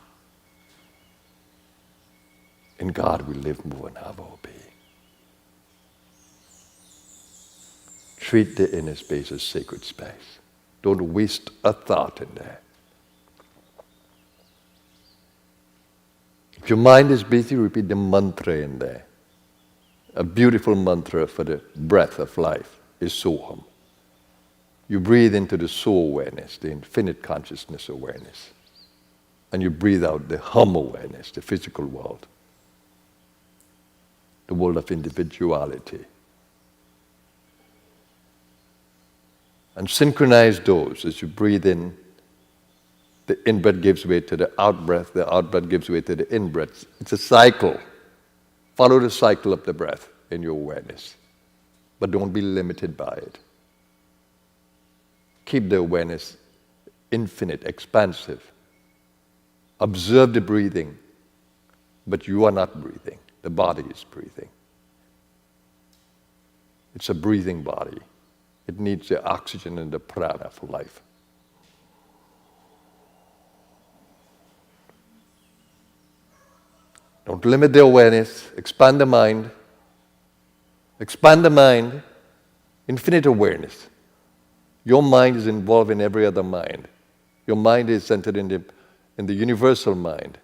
In God we live, move, and have our being. Treat the inner space as sacred space. Don't waste a thought in there. If your mind is busy, repeat the mantra in there. A beautiful mantra for the breath of life is Soham. You breathe into the soul awareness, the infinite consciousness awareness. And you breathe out the hum awareness, the physical world. The world of individuality. And synchronize those as you breathe in. The in-breath gives way to the out-breath gives way to the in-breath. It's a cycle. Follow the cycle of the breath in your awareness. But don't be limited by it. Keep the awareness infinite, expansive. Observe the breathing, but you are not breathing. The body is breathing. It's a breathing body. It needs the oxygen and the prana for life. Don't limit the awareness. Expand the mind. Expand the mind. Infinite awareness. Your mind is involved in every other mind. Your mind is centered in the universal mind.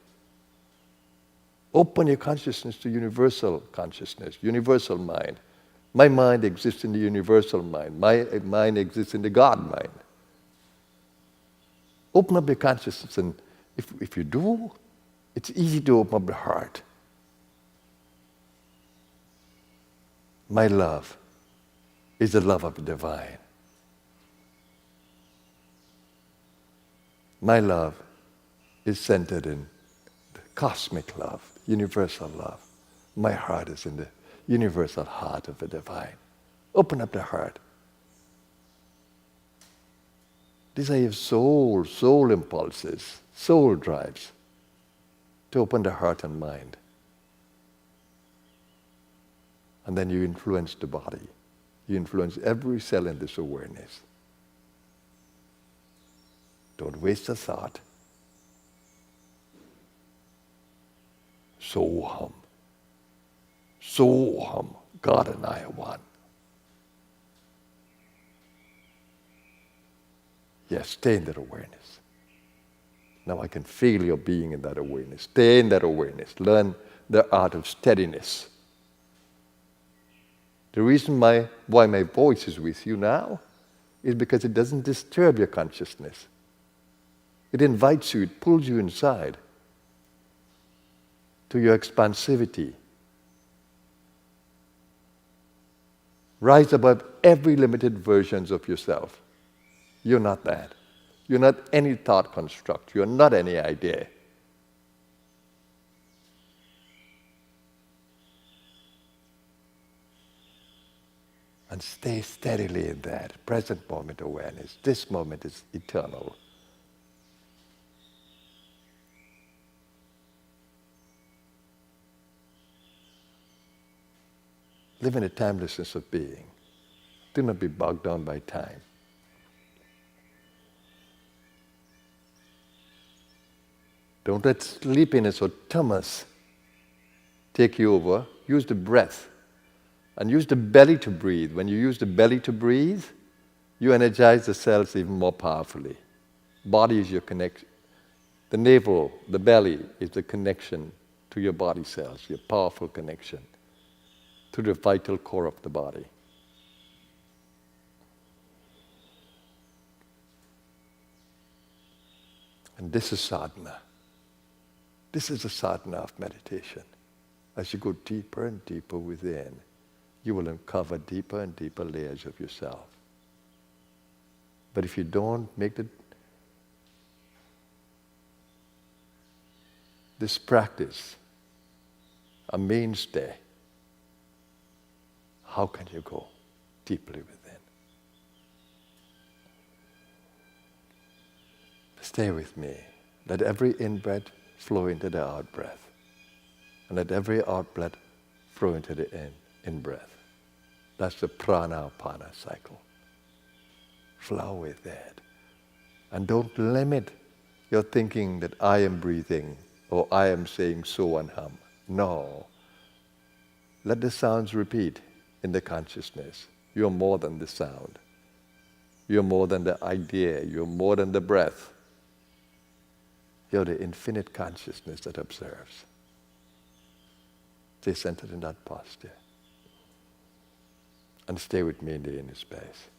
Open your consciousness to universal consciousness, universal mind. My mind exists in the universal mind. My mind exists in the God mind. Open up your consciousness, and if you do, it's easy to open up the heart. My love is the love of the divine. My love is centered in the cosmic love, universal love. My heart is in the universal heart of the divine. Open up the heart. These are your soul impulses, soul drives to open the heart and mind. And then you influence the body. You influence every cell in this awareness. Don't waste a thought. Soham. Soham. God and I are one. Yes, stay in that awareness. Now I can feel your being in that awareness. Stay in that awareness. Learn the art of steadiness. The reason why my voice is with you now is because it doesn't disturb your consciousness. It invites you, it pulls you inside to your expansivity. Rise above every limited versions of yourself. You're not that. You're not any thought construct. You're not any idea. And stay steadily in that present moment awareness. This moment is eternal. Live in a timelessness of being. Do not be bogged down by time. Don't let sleepiness or tamas take you over. Use the breath. And use the belly to breathe. When you use the belly to breathe, you energize the cells even more powerfully. Body is your connection. The navel, the belly, is the connection to your body cells, your powerful connection to the vital core of the body. And this is sadhana. This is the sadhana of meditation. As you go deeper and deeper within, you will uncover deeper and deeper layers of yourself. But if you don't make this practice a mainstay, how can you go deeply within? Stay with me. Let every in-breath flow into the out-breath. And let every out-breath flow into the in-breath. That's the prana-apana cycle. Flow with it. And don't limit your thinking that I am breathing or I am saying so and hum. No. Let the sounds repeat in the consciousness. You're more than the sound. You're more than the idea. You're more than the breath. You're the infinite consciousness that observes. Stay centered in that posture. And stay with me in the inner space.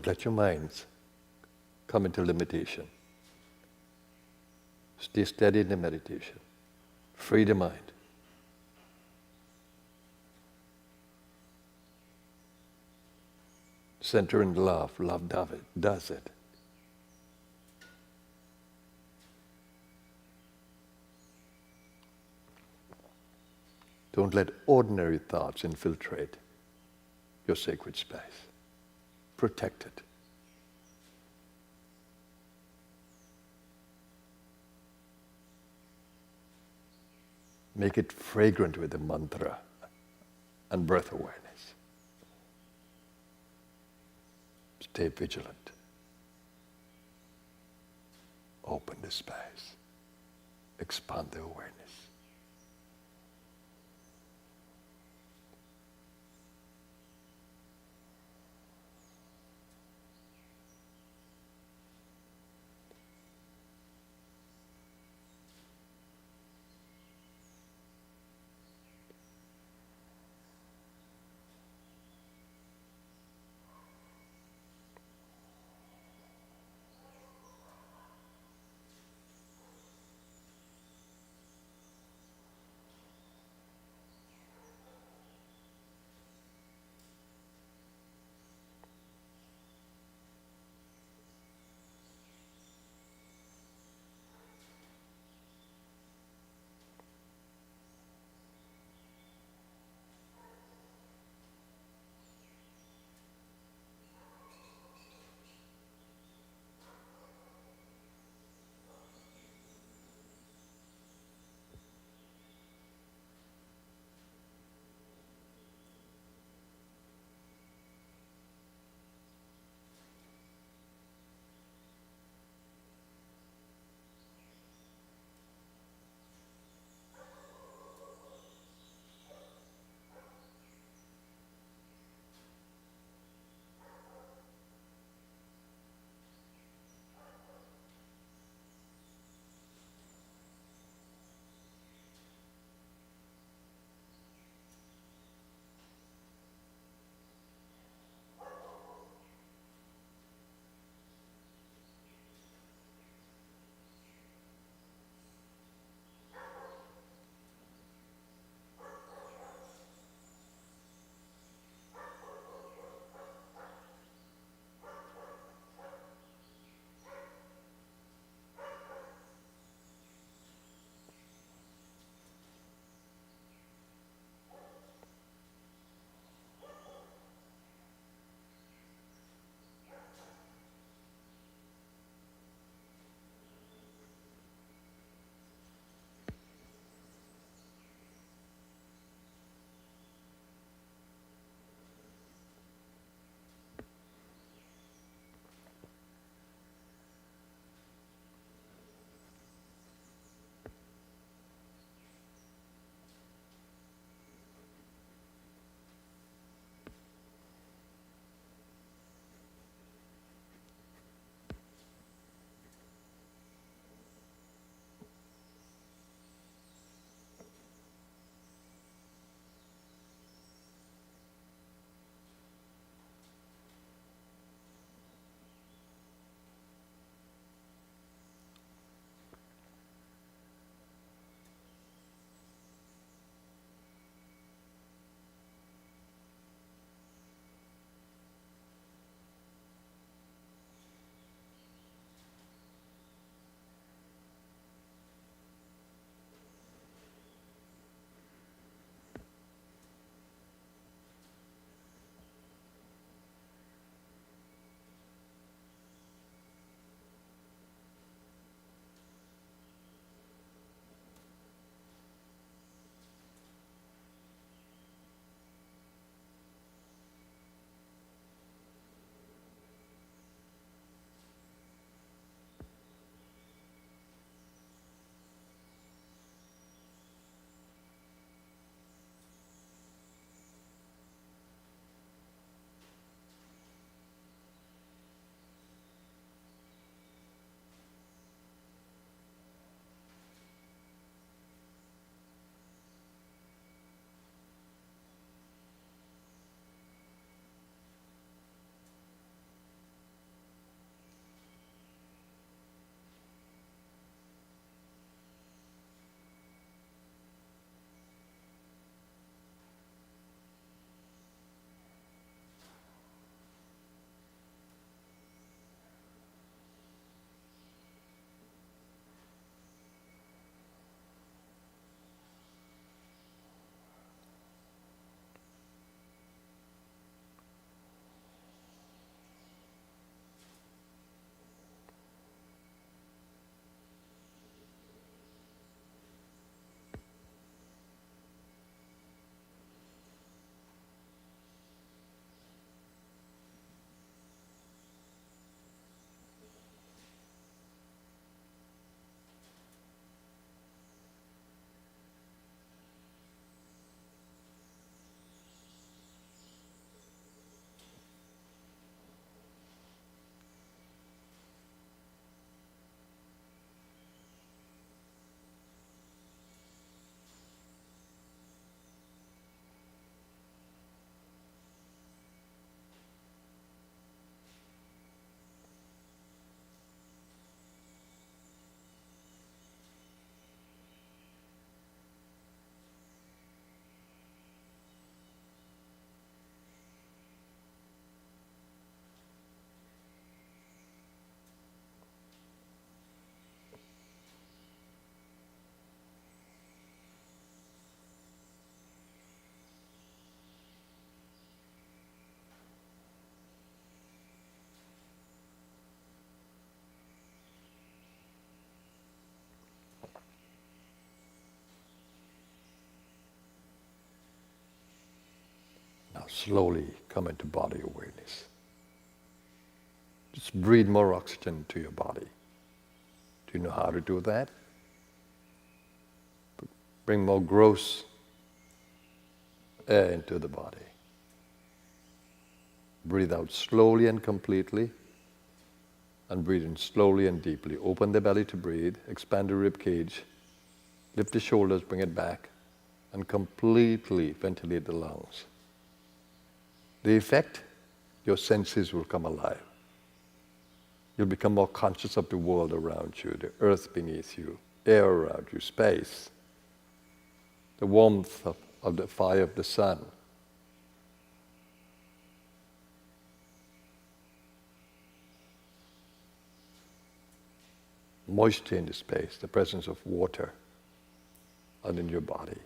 Don't let your minds come into limitation. Stay steady in the meditation. Free the mind. Center in love. Love does it. Don't let ordinary thoughts infiltrate your sacred space. Protect it. Make it fragrant with the mantra and breath awareness. Stay vigilant. Open the space. Expand the awareness. slowly come into body awareness. Just breathe more oxygen to your body. Do you know how to do that? Bring more gross air into the body. Breathe out slowly and completely, and breathe in slowly and deeply. Open the belly to breathe, expand the rib cage, lift the shoulders, bring it back, and completely ventilate the lungs. The effect, your senses will come alive. You'll become more conscious of the world around you, the earth beneath you, air around you, space, the warmth of the fire of the sun. Moisture in the space, the presence of water and in your body.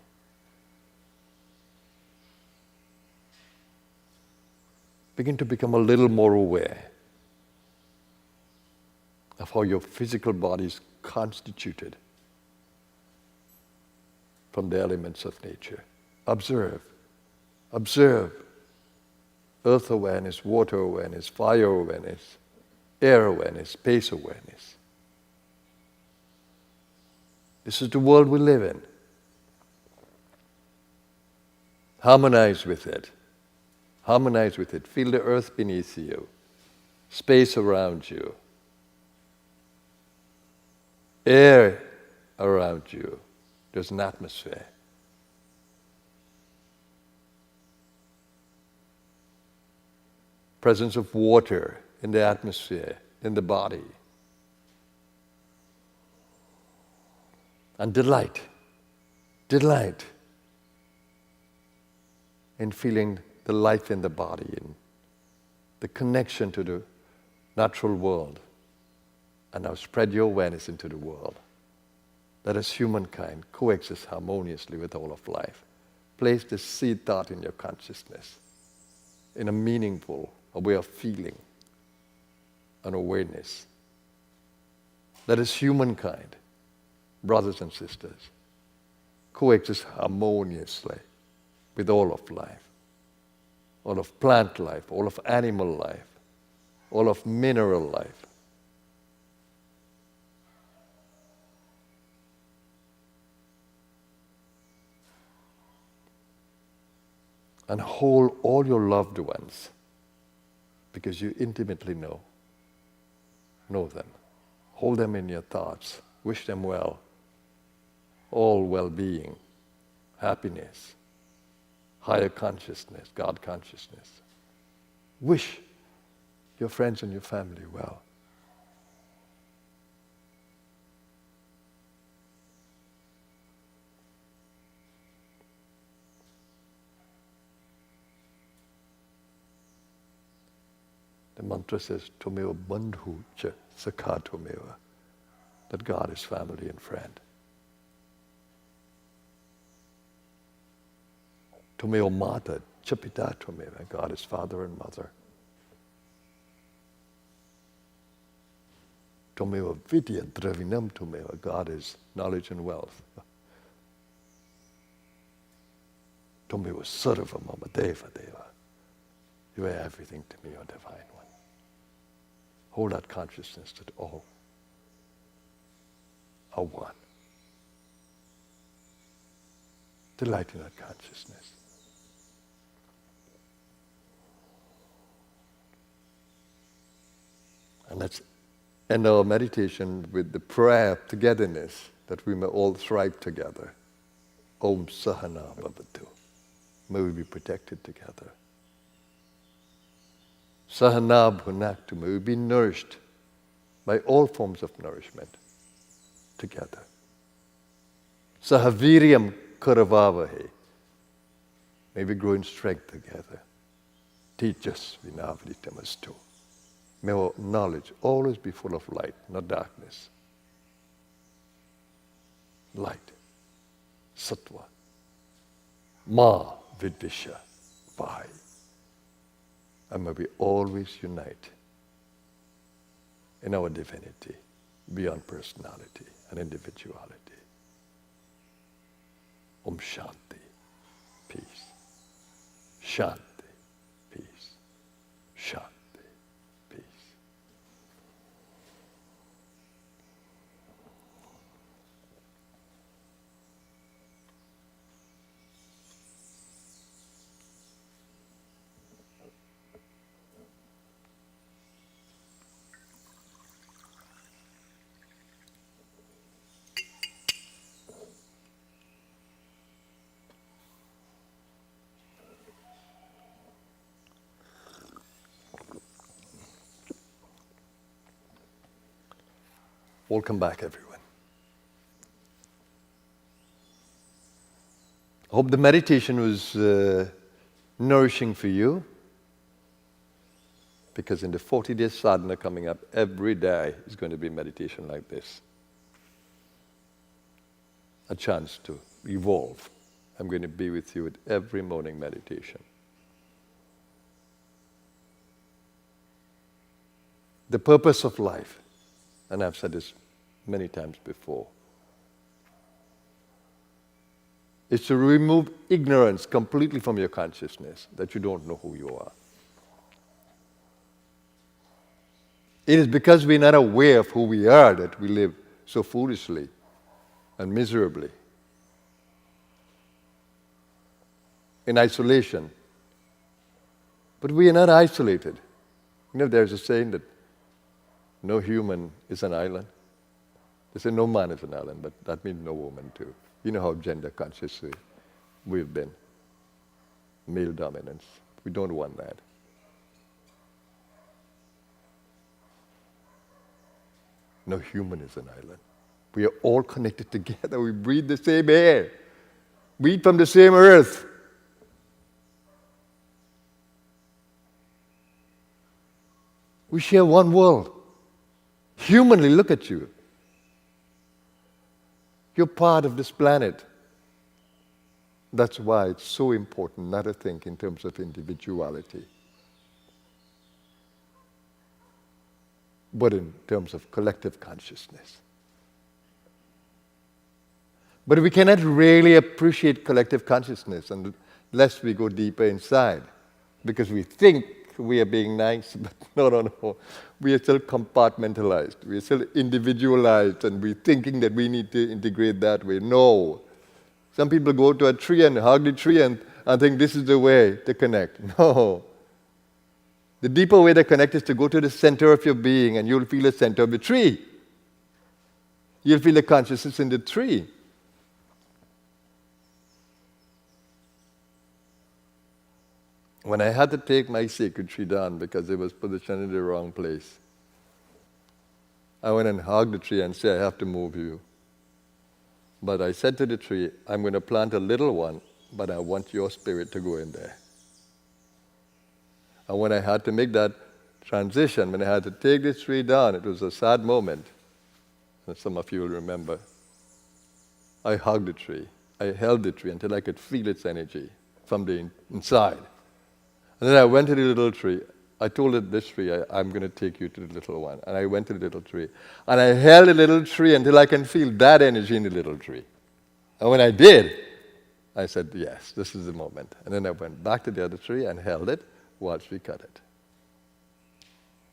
Begin to become a little more aware of how your physical body is constituted from the elements of nature. Observe. Observe. Earth awareness, water awareness, fire awareness, air awareness, space awareness. This is the world we live in. Harmonize with it. Harmonize with it. Feel the earth beneath you, space around you, air around you. There's an atmosphere. Presence of water in the atmosphere, in the body. And delight in feeling the life in the body, in the connection to the natural world. And now spread your awareness into the world. That as humankind coexists harmoniously with all of life. Place this seed thought in your consciousness in a meaningful way of feeling and awareness. That as humankind, brothers and sisters, coexist harmoniously with all of life. All of plant life, all of animal life, all of mineral life. And hold all your loved ones, because you intimately know them. Hold them in your thoughts. Wish them well. All well-being, happiness, higher consciousness, God consciousness. Wish your friends and your family well. The mantra says, Tumeo bandhu cha sakha tumeva, that God is family and friend. Tumeo mata cha pita tumeva, God is father and mother. Tumeo vidya dravinam tumeva, God is knowledge and wealth. Tumeo sarva mama deva deva, you are everything to me, O Divine One. Hold that consciousness that all are one. Delight in that consciousness. And let's end our meditation with the prayer of togetherness, that we may all thrive together. Om Sahana Bhavatu. May we be protected together. Sahana Bhunaktu. May we be nourished by all forms of nourishment together. Sahaviryam Karavavahe. May we grow in strength together. Teach us Vinavritamastu. May our knowledge always be full of light, not darkness. Light, sattva, ma vidvisha, vai. And may we always unite in our divinity, beyond personality and individuality. Om Shanti, peace. Shanti, Shanti, peace. Welcome back, everyone. I hope the meditation was nourishing for you, because in the 40-day sadhana coming up, every day is going to be meditation like this. A chance to evolve. I'm going to be with you at every morning meditation. The purpose of life, and I've said this many times before, is to remove ignorance completely from your consciousness, that you don't know who you are. It is because we're not aware of who we are that we live so foolishly and miserably, in isolation. But we are not isolated. You know, there's a saying that no human is an island. They say no man is an island, but that means no woman too. You know how gender conscious we've been. Male dominance. We don't want that. No human is an island. We are all connected together. We breathe the same air. We eat from the same earth. We share one world. Humanly, look at you. You're part of this planet. That's why it's so important not to think in terms of individuality, but in terms of collective consciousness. But we cannot really appreciate collective consciousness unless we go deeper inside, because we think we are being nice, but no. We are still compartmentalized. We are still individualized, and we're thinking that we need to integrate that way. No. Some people go to a tree and hug the tree and think this is the way to connect. No. The deeper way to connect is to go to the center of your being, and you'll feel the center of the tree. You'll feel the consciousness in the tree. When I had to take my sacred tree down because it was positioned in the wrong place, I went and hugged the tree and said, I have to move you. But I said to the tree, I'm going to plant a little one, but I want your spirit to go in there. And when I had to make that transition, when I had to take this tree down, it was a sad moment. And some of you will remember. I hugged the tree. I held the tree until I could feel its energy from the inside. And then I went to the little tree. I told it, this tree, I'm going to take you to the little one. And I went to the little tree. And I held the little tree until I can feel that energy in the little tree. And when I did, I said, yes, this is the moment. And then I went back to the other tree and held it whilst we cut it.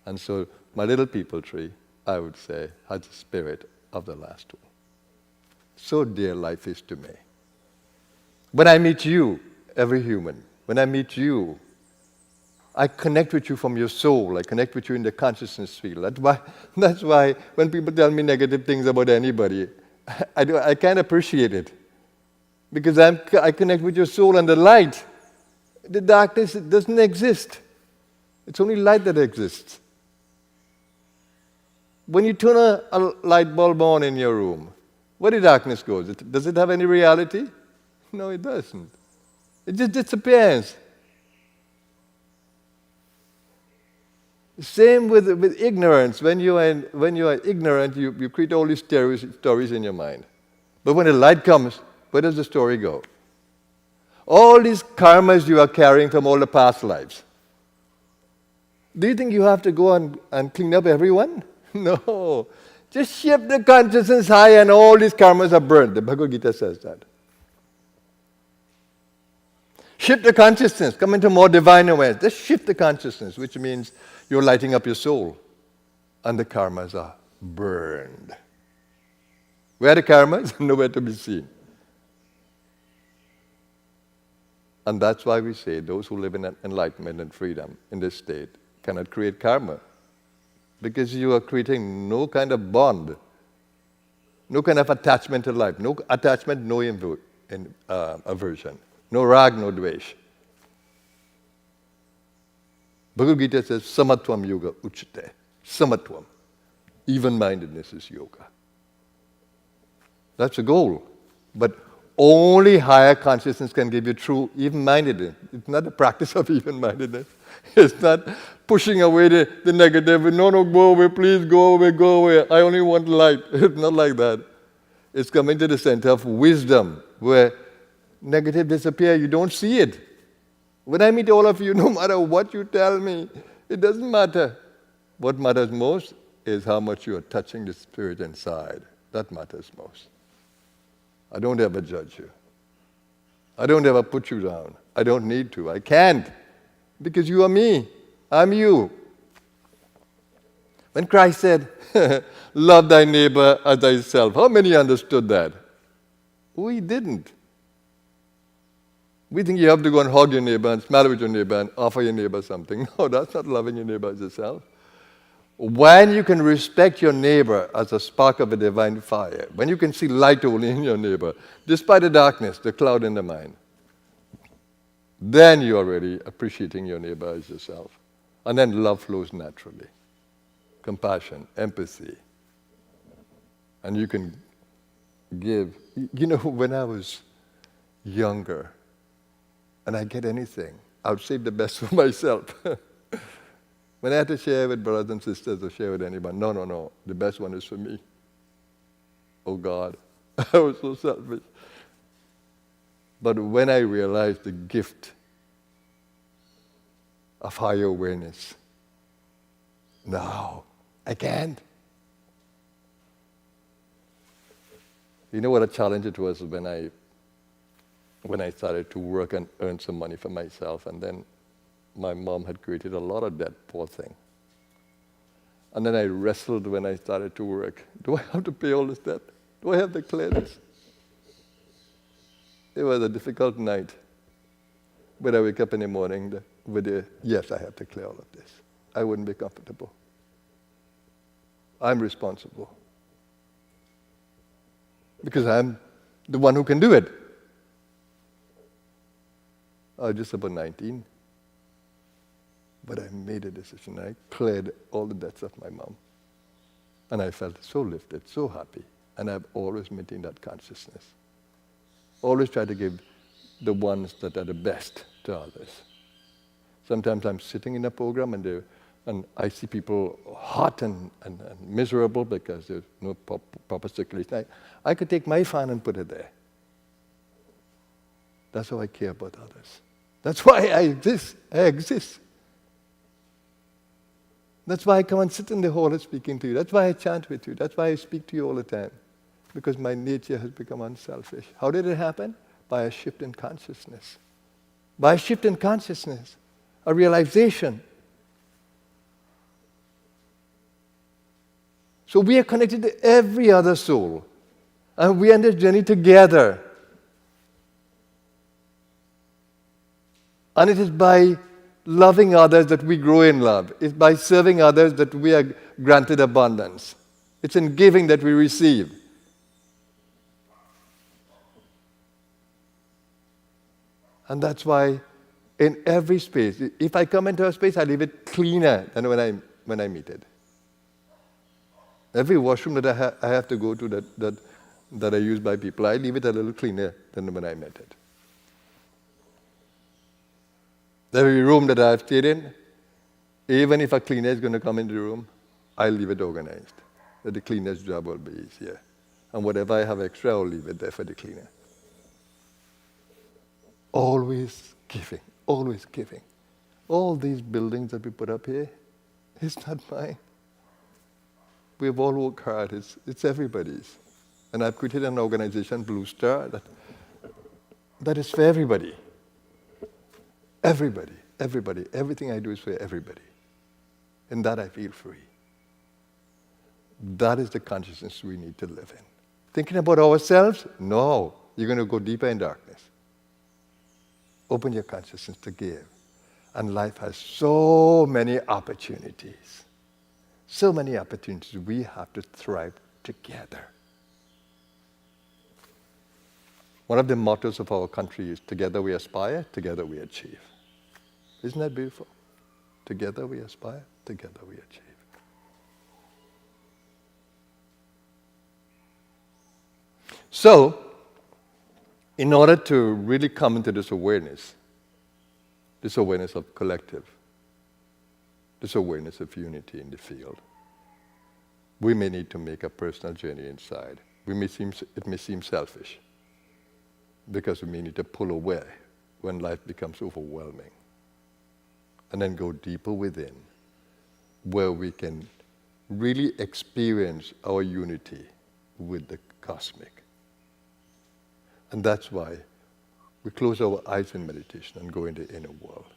And so my little people tree, I would say, had the spirit of the last one. So dear life is to me. When I meet you, every human, when I meet you, I connect with you from your soul. I connect with you in the consciousness field. That's why when people tell me negative things about anybody, I can't appreciate it. Because I connect with your soul and the light. The darkness, it doesn't exist. It's only light that exists. When you turn a light bulb on in your room, where the darkness goes? Does it have any reality? No, it doesn't. It just disappears. Same with ignorance. When you are ignorant, you create all these stories in your mind. But when the light comes, where does the story go? All these karmas you are carrying from all the past lives. Do you think you have to go and clean up everyone? No. Just shift the consciousness high and all these karmas are burned. The Bhagavad Gita says that. Shift the consciousness. Come into more divine awareness. Just shift the consciousness, which means you're lighting up your soul. And the karmas are burned. Where are the karmas? Nowhere to be seen. And that's why we say those who live in enlightenment and freedom in this state cannot create karma. Because you are creating no kind of bond, no kind of attachment to life, no attachment, no aversion, no rag, no dvesh. Bhagavad Gita says, samatvam yoga uchate. Samatvam. Even-mindedness is yoga. That's the goal. But only higher consciousness can give you true even-mindedness. It's not the practice of even-mindedness. It's not pushing away the negative. No, go away, please, go away. I only want light. It's not like that. It's coming to the center of wisdom, where negative disappear. You don't see it. When I meet all of you, no matter what you tell me, it doesn't matter. What matters most is how much you are touching the spirit inside. That matters most. I don't ever judge you. I don't ever put you down. I don't need to. I can't. Because you are me. I'm you. When Christ said, love thy neighbor as thyself, how many understood that? We didn't. We think you have to go and hug your neighbor and smile with your neighbor and offer your neighbor something. No, that's not loving your neighbor as yourself. When you can respect your neighbor as a spark of a divine fire, when you can see light only in your neighbor, despite the darkness, the cloud in the mind, then you are really appreciating your neighbor as yourself. And then love flows naturally. Compassion, empathy. And you can give. You know, when I was younger, and I get anything, I would save the best for myself. When I had to share with brothers and sisters or share with anyone, no, the best one is for me. Oh God, I was so selfish. But when I realized the gift of higher awareness, now I can't. You know what a challenge it was when I started to work and earn some money for myself, and then my mom had created a lot of debt, poor thing. And then I wrestled when I started to work. Do I have to pay all this debt? Do I have to clear this? It was a difficult night. But I wake up in the morning with yes, I have to clear all of this. I wouldn't be comfortable. I'm responsible. Because I'm the one who can do it. I was just about 19. But I made a decision. I cleared all the debts of my mom. And I felt so lifted, so happy. And I've always maintained that consciousness. Always try to give the ones that are the best to others. Sometimes I'm sitting in a program and I see people hot and miserable because there's no proper circulation. I could take my fan and put it there. That's how I care about others. That's why I exist. I exist. That's why I come and sit in the hall and speaking to you. That's why I chant with you. That's why I speak to you all the time. Because my nature has become unselfish. How did it happen? By a shift in consciousness. By a shift in consciousness. A realization. So we are connected to every other soul. And we are on this journey together. And it is by loving others that we grow in love. It's by serving others that we are granted abundance. It's in giving that we receive. And that's why in every space, if I come into a space, I leave it cleaner than when I meet it. Every washroom that I have to go to that I use by people, I leave it a little cleaner than when I met it. Every room that I've stayed in, even if a cleaner is going to come into the room, I'll leave it organized. That the cleaner's job will be easier. And whatever I have extra, I'll leave it there for the cleaner. Always giving, always giving. All these buildings that we put up here, it's not mine. We've all worked hard. It's everybody's. And I've created an organization, Blue Star, that is for everybody. Everybody, everybody, everything I do is for everybody. In that I feel free. That is the consciousness we need to live in. Thinking about ourselves? No. You're going to go deeper in darkness. Open your consciousness to give. And life has so many opportunities. So many opportunities. We have to thrive together. One of the mottos of our country is, together we aspire, together we achieve. Isn't that beautiful? Together we aspire, together we achieve. So, in order to really come into this awareness of collective, this awareness of unity in the field, we may need to make a personal journey inside. It may seem selfish, because we may need to pull away when life becomes overwhelming, and then go deeper within, where we can really experience our unity with the cosmic. And that's why we close our eyes in meditation and go into the inner world.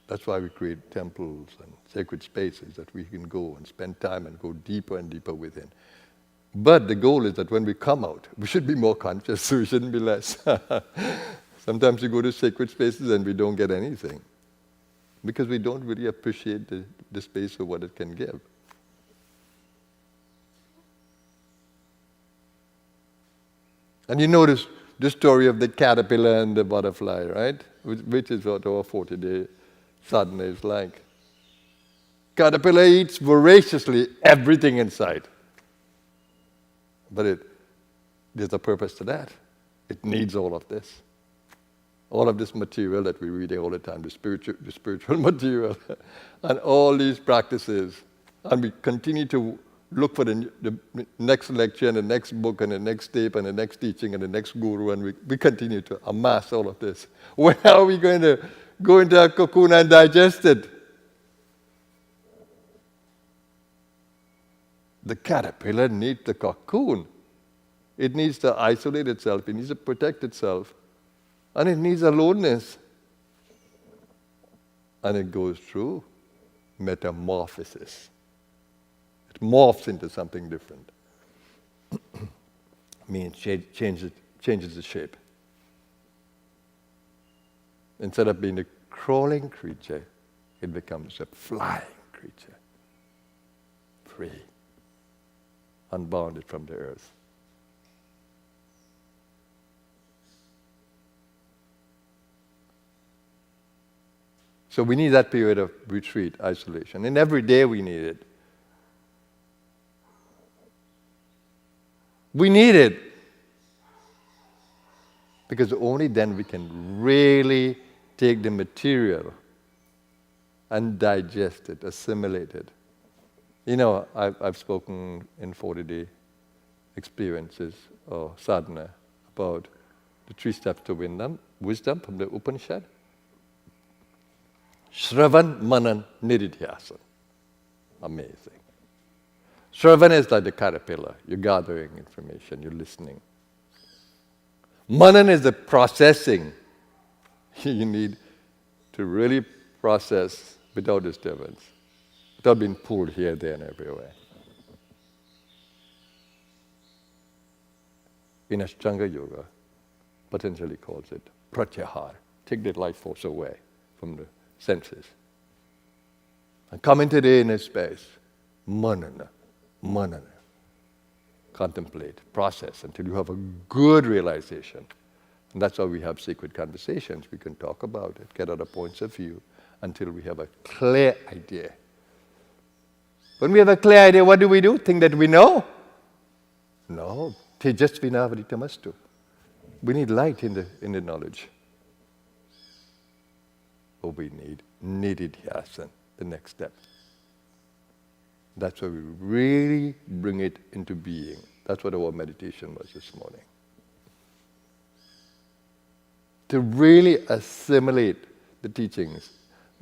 That's why we create temples and sacred spaces that we can go and spend time and go deeper and deeper within. But the goal is that when we come out, we should be more conscious, so we shouldn't be less. Sometimes we go to sacred spaces and we don't get anything, because we don't really appreciate the space of what it can give. And you notice the story of the caterpillar and the butterfly, right? Which is what our 40-day sadhana is like. Caterpillar eats voraciously everything in sight. But there's a purpose to that. It needs all of this. All of this material that we read all the time, the spiritual material, and all these practices. And we continue to look for the next lecture and the next book and the next tape and the next teaching and the next guru, and we continue to amass all of this. When are we going to go into a cocoon and digest it? The caterpillar needs the cocoon. It needs to isolate itself, it needs to protect itself, and it needs aloneness. And it goes through metamorphosis. It morphs into something different. Means changes its shape. Instead of being a crawling creature, it becomes a flying creature. Free. Unbounded from the earth. So we need that period of retreat, isolation. And every day we need it. We need it. Because only then we can really take the material and digest it, assimilate it. You know, I've spoken in 40-day experiences or sadhana about the 3 steps to wisdom from the Upanishad. Shravan, Manan, Nididhyasana. Amazing. Shravan is like the caterpillar. You're gathering information, you're listening. Manan is the processing. You need to really process without disturbance, without being pulled here, there, and everywhere. In Ashtanga Yoga, Patanjali calls it pratyahar. Take the life force away from the senses. And come into the inner space. Manana. Contemplate, process until you have a good realization. And that's why we have sacred conversations. We can talk about it, get other points of view until we have a clear idea. When we have a clear idea, what do? Think that we know? No. Tejasvina Avritamastu. We need light in the knowledge. But we need nididhyasana, the next step. That's why we really bring it into being. That's what our meditation was this morning. To really assimilate the teachings.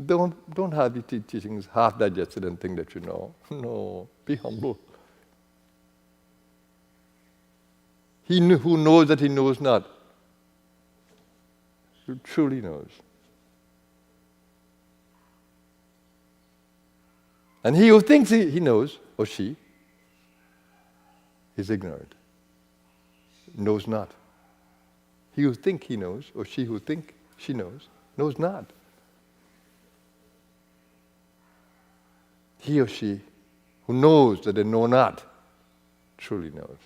Don't have the teachings half digested and think that you know. No, be humble. Who knows that he knows not? Who truly knows. And he who thinks he knows, or she, is ignorant, knows not. He who thinks he knows, or she who thinks she knows not. He or she who knows that they know not, truly knows.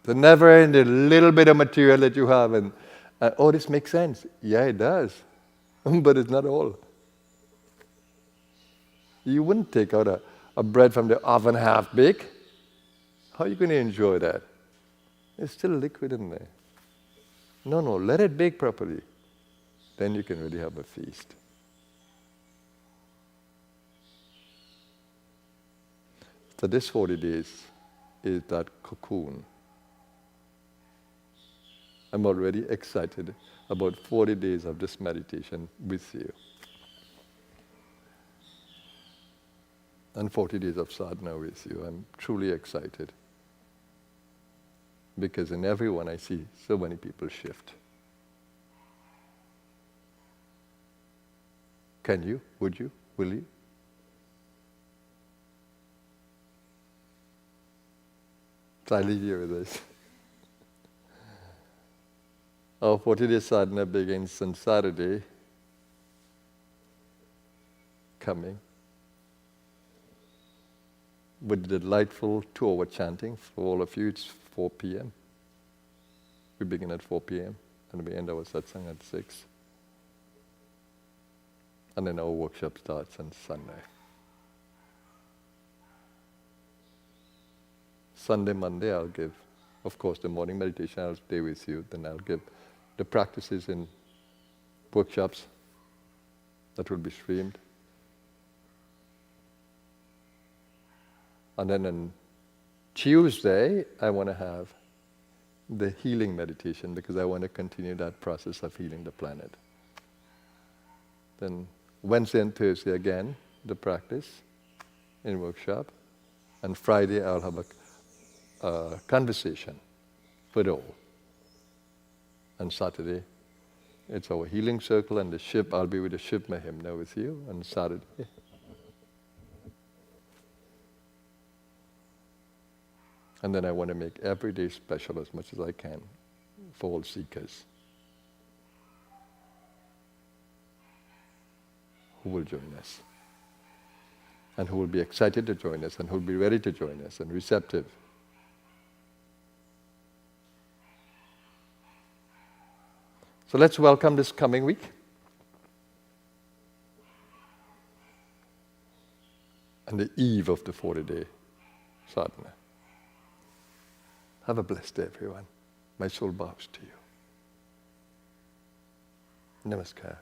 The never-ending little bit of material that you have, and oh, this makes sense. Yeah, it does, but it's not all. You wouldn't take out a bread from the oven half baked. How are you going to enjoy that? There's still liquid in there. No, let it bake properly. Then you can really have a feast. So this 40 days is that cocoon. I'm already excited about 40 days of this meditation with you. And 40 days of sadhana with you. I'm truly excited. Because in everyone I see so many people shift. Can you? Would you? Will you? So I leave you with this. Our 40-day sadhana begins on Saturday coming with the delightful 2-hour chanting. For all of you, it's 4 p.m. We begin at 4 p.m. and we end our satsang at 6. And then our workshop starts on Sunday. Sunday, Monday, I'll give, of course, the morning meditation. I'll stay with you. Then I'll give the practices in workshops that will be streamed. And then on Tuesday, I want to have the healing meditation because I want to continue that process of healing the planet. Then Wednesday and Thursday again, the practice in workshop. And Friday, I'll have a conversation for all. And Saturday, it's our healing circle and the ship. I'll be with the Shiv Mahimna with you on Saturday. And then I want to make every day special as much as I can for all seekers who will join us and who will be excited to join us and who will be ready to join us and receptive. So let's welcome this coming week. And the eve of the 40-day sadhana. Have a blessed day, everyone. My soul bows to you. Namaskar.